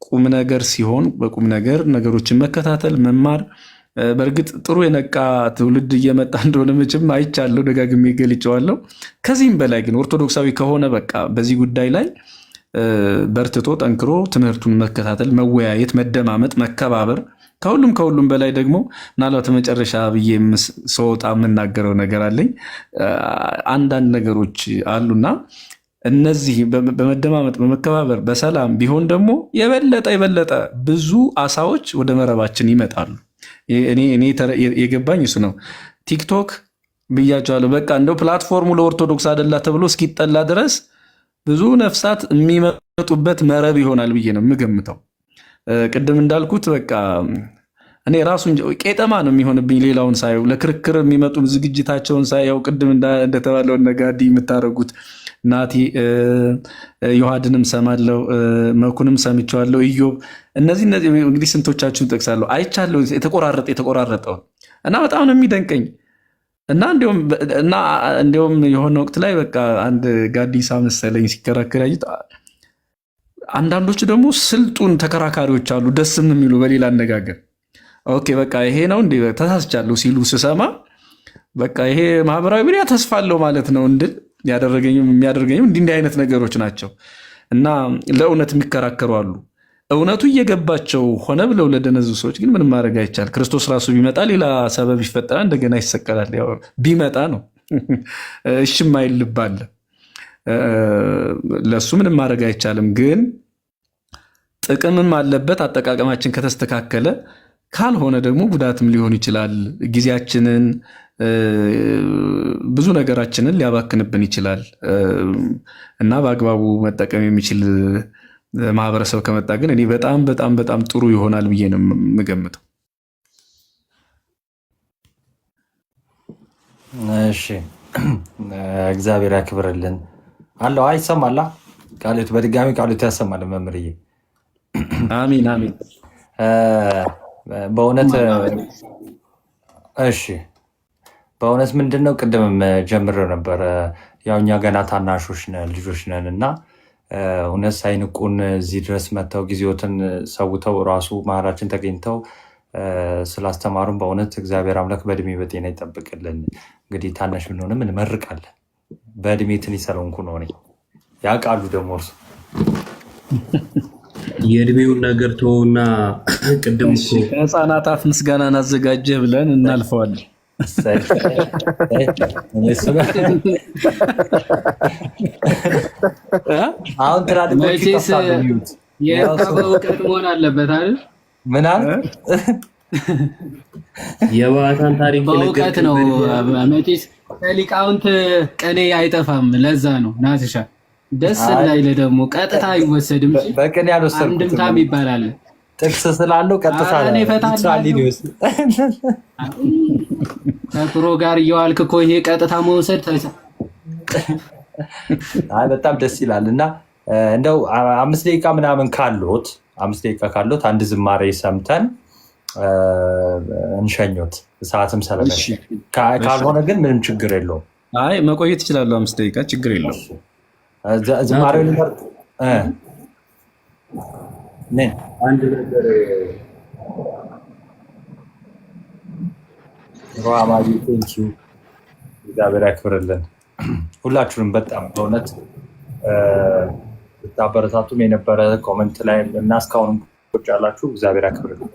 ቁም ነገር ሲሆን በቁም ነገር ነገሮችን መከታተል መማር። በእርግጥ ጥሩ የነቃ ትውልድ እየመጣ እንደሆነ መቼም አይቻለሁ፣ ደጋግሜ ገልጬዋለሁ። ከዚህም በላይ ግን ኦርቶዶክሳዊ ከሆነ በቃ በዚህ ጉዳይ ላይ በርትቶ ጠንክሮ ትምህርቱን መከታተል፣ መወያየት፣ መደማመጥ፣ መከባበር ከሁሉም በላይ ደግሞ ምናልባት መጨረሻ ብዬ ስወጣ የምናገረው ነገር አለኝ። አንዳንድ ነገሮች አሉና እነዚህ በመደማመጥ በመከባበር በሰላም ቢሆን ደግሞ የበለጠ ብዙ አሳዎች ወደ መረባችን ይመጣሉ። እኔ የገባኝ እሱ ነው። ቲክቶክ ብያቸዋለሁ። በቃ እንደው ፕላትፎርሙ ለኦርቶዶክስ አይደላ ተብሎ እስኪጠላ ድረስ ብዙ ነፍሳት የሚመጡበት መረብ ይሆናል ብዬ ነው የምገምተው። ቅድም እንዳልኩት በቃ እኔ ራሱ ቄጠማ ነው የሚሆንብኝ። ሌላውን ሳየው ለክርክር የሚመጡ ዝግጅታቸውን ሳየው ቅድም እንደተባለውን ነጋዲ የምታደርጉት ናቲ ዮሐድንም ሰማለው፣ መኩንም ሰምቼዋለሁ፣ ኢዮብ እነዚህ እንግዲህ ስንቶቻችሁን ጠቅሳለሁ አይቻለሁ የተቆራረጠውን እና በጣም ነው የሚደንቀኝ። እና እንዲሁም የሆነ ወቅት ላይ በቃ አንድ ጋዲሳ መሰለኝ ሲከራከር ያዩት። አንዳንዶቹ ደግሞ ስልጡን ተከራካሪዎች አሉ፣ ደስም የሚሉ በሌላ አነጋገር ኦኬ በቃ ይሄ ነው እንዴ ተሳስቻለሁ ሲሉ ስሰማ በቃ ይሄ ማህበራዊ ሚዲያ ተስፋ አለው ማለት ነው እንድል የሚያደርገኝም እንዲህ አይነት ነገሮች ናቸው። እና ለእውነት የሚከራከሩ አሉ። እውነቱ እየገባቸው ሆነ ብለው ለደነዙ ሰዎች ግን ምንም ማድረግ አይቻል። ክርስቶስ ራሱ ቢመጣ ሌላ ሰበብ ይፈጠራል፣ እንደገና ይሰቀላል። ያው ቢመጣ ነው እሽም አይልባል። ለሱ ምንም ማድረግ አይቻልም። ግን ጥቅምም አለበት አጠቃቀማችን ከተስተካከለ፣ ካልሆነ ደግሞ ጉዳትም ሊሆን ይችላል። ጊዜያችንን ብዙ ነገራችንን ሊያባክንብን ይችላል እና በአግባቡ መጠቀም የሚችል ማህበረሰብ ከመጣ ግን እኔ በጣም በጣም በጣም ጥሩ ይሆናል ብዬ ነው የምገምተው። እሺ እግዚአብሔር ያክብርልን አለው። አይሰማላ ቃሉት በድጋሚ ቃሉት ያሰማል መምህርዬ። አሚን አሚን። በእውነት እሺ በእውነት ምንድነው ቅድምም ጀምሮ ነበረ። ያው እኛ ገና ታናሾች ነን ልጆች ነን እና እውነት ሳይንቁን እዚህ ድረስ መጥተው ጊዜዎትን ሰውተው ራሱ መሀላችን ተገኝተው ስላስተማሩን በእውነት እግዚአብሔር አምላክ በእድሜ በጤና ይጠብቅልን። እንግዲህ ታናሽ ብንሆንም እንመርቃለን። በእድሜ ትንሽ ስለሆንኩ ነው እኔ ያውቃሉ ደግሞ እርሱ የእድሜውን ነገር ተወውና ቅድም እኮ ከህፃናት አፍ ምስጋናን አዘጋጀህ ብለን እናልፈዋለን። አሁን ትላልቆቹ እውቀት መሆን አለበት አይደል? ምን አለ የባህታን ታሪክ በእውቀት ነው መቼስ ከሊቃውንት ቅኔ አይጠፋም። ለዛ ነው ናትሻ ደስ እንዳይለ ደግሞ ቀጥታ አይወሰድም። በቅኔ ያልወሰድኩት አንድምታም ይባላል። ጥቅስ ስላለው ቀጥታ ከፕሮ ጋር እየዋልክ እኮ ይሄ ቀጥታ መውሰድ በጣም ደስ ይላል። እና እንደው 5 ደቂቃ ምናምን ካሉት አንድ ዝማሬ ሰምተን እንሸኞት። ሰዓትም ሰለበ ካልሆነ ግን ምንም ችግር የለውም። አይ መቆየት ይችላሉ። 5 ደቂቃ ችግር የለውም። ዝማሬው ነበር አንድ ነገር ሮማጂ ቴንኪዩ እግዚአብሔር ያክብርልን። ሁላችሁንም በጣም በእውነት ብታበረታቱም የነበረ ኮመንት ላይ እና እስካሁን ቁጭ ያላችሁ እግዚአብሔር ያክብርልን።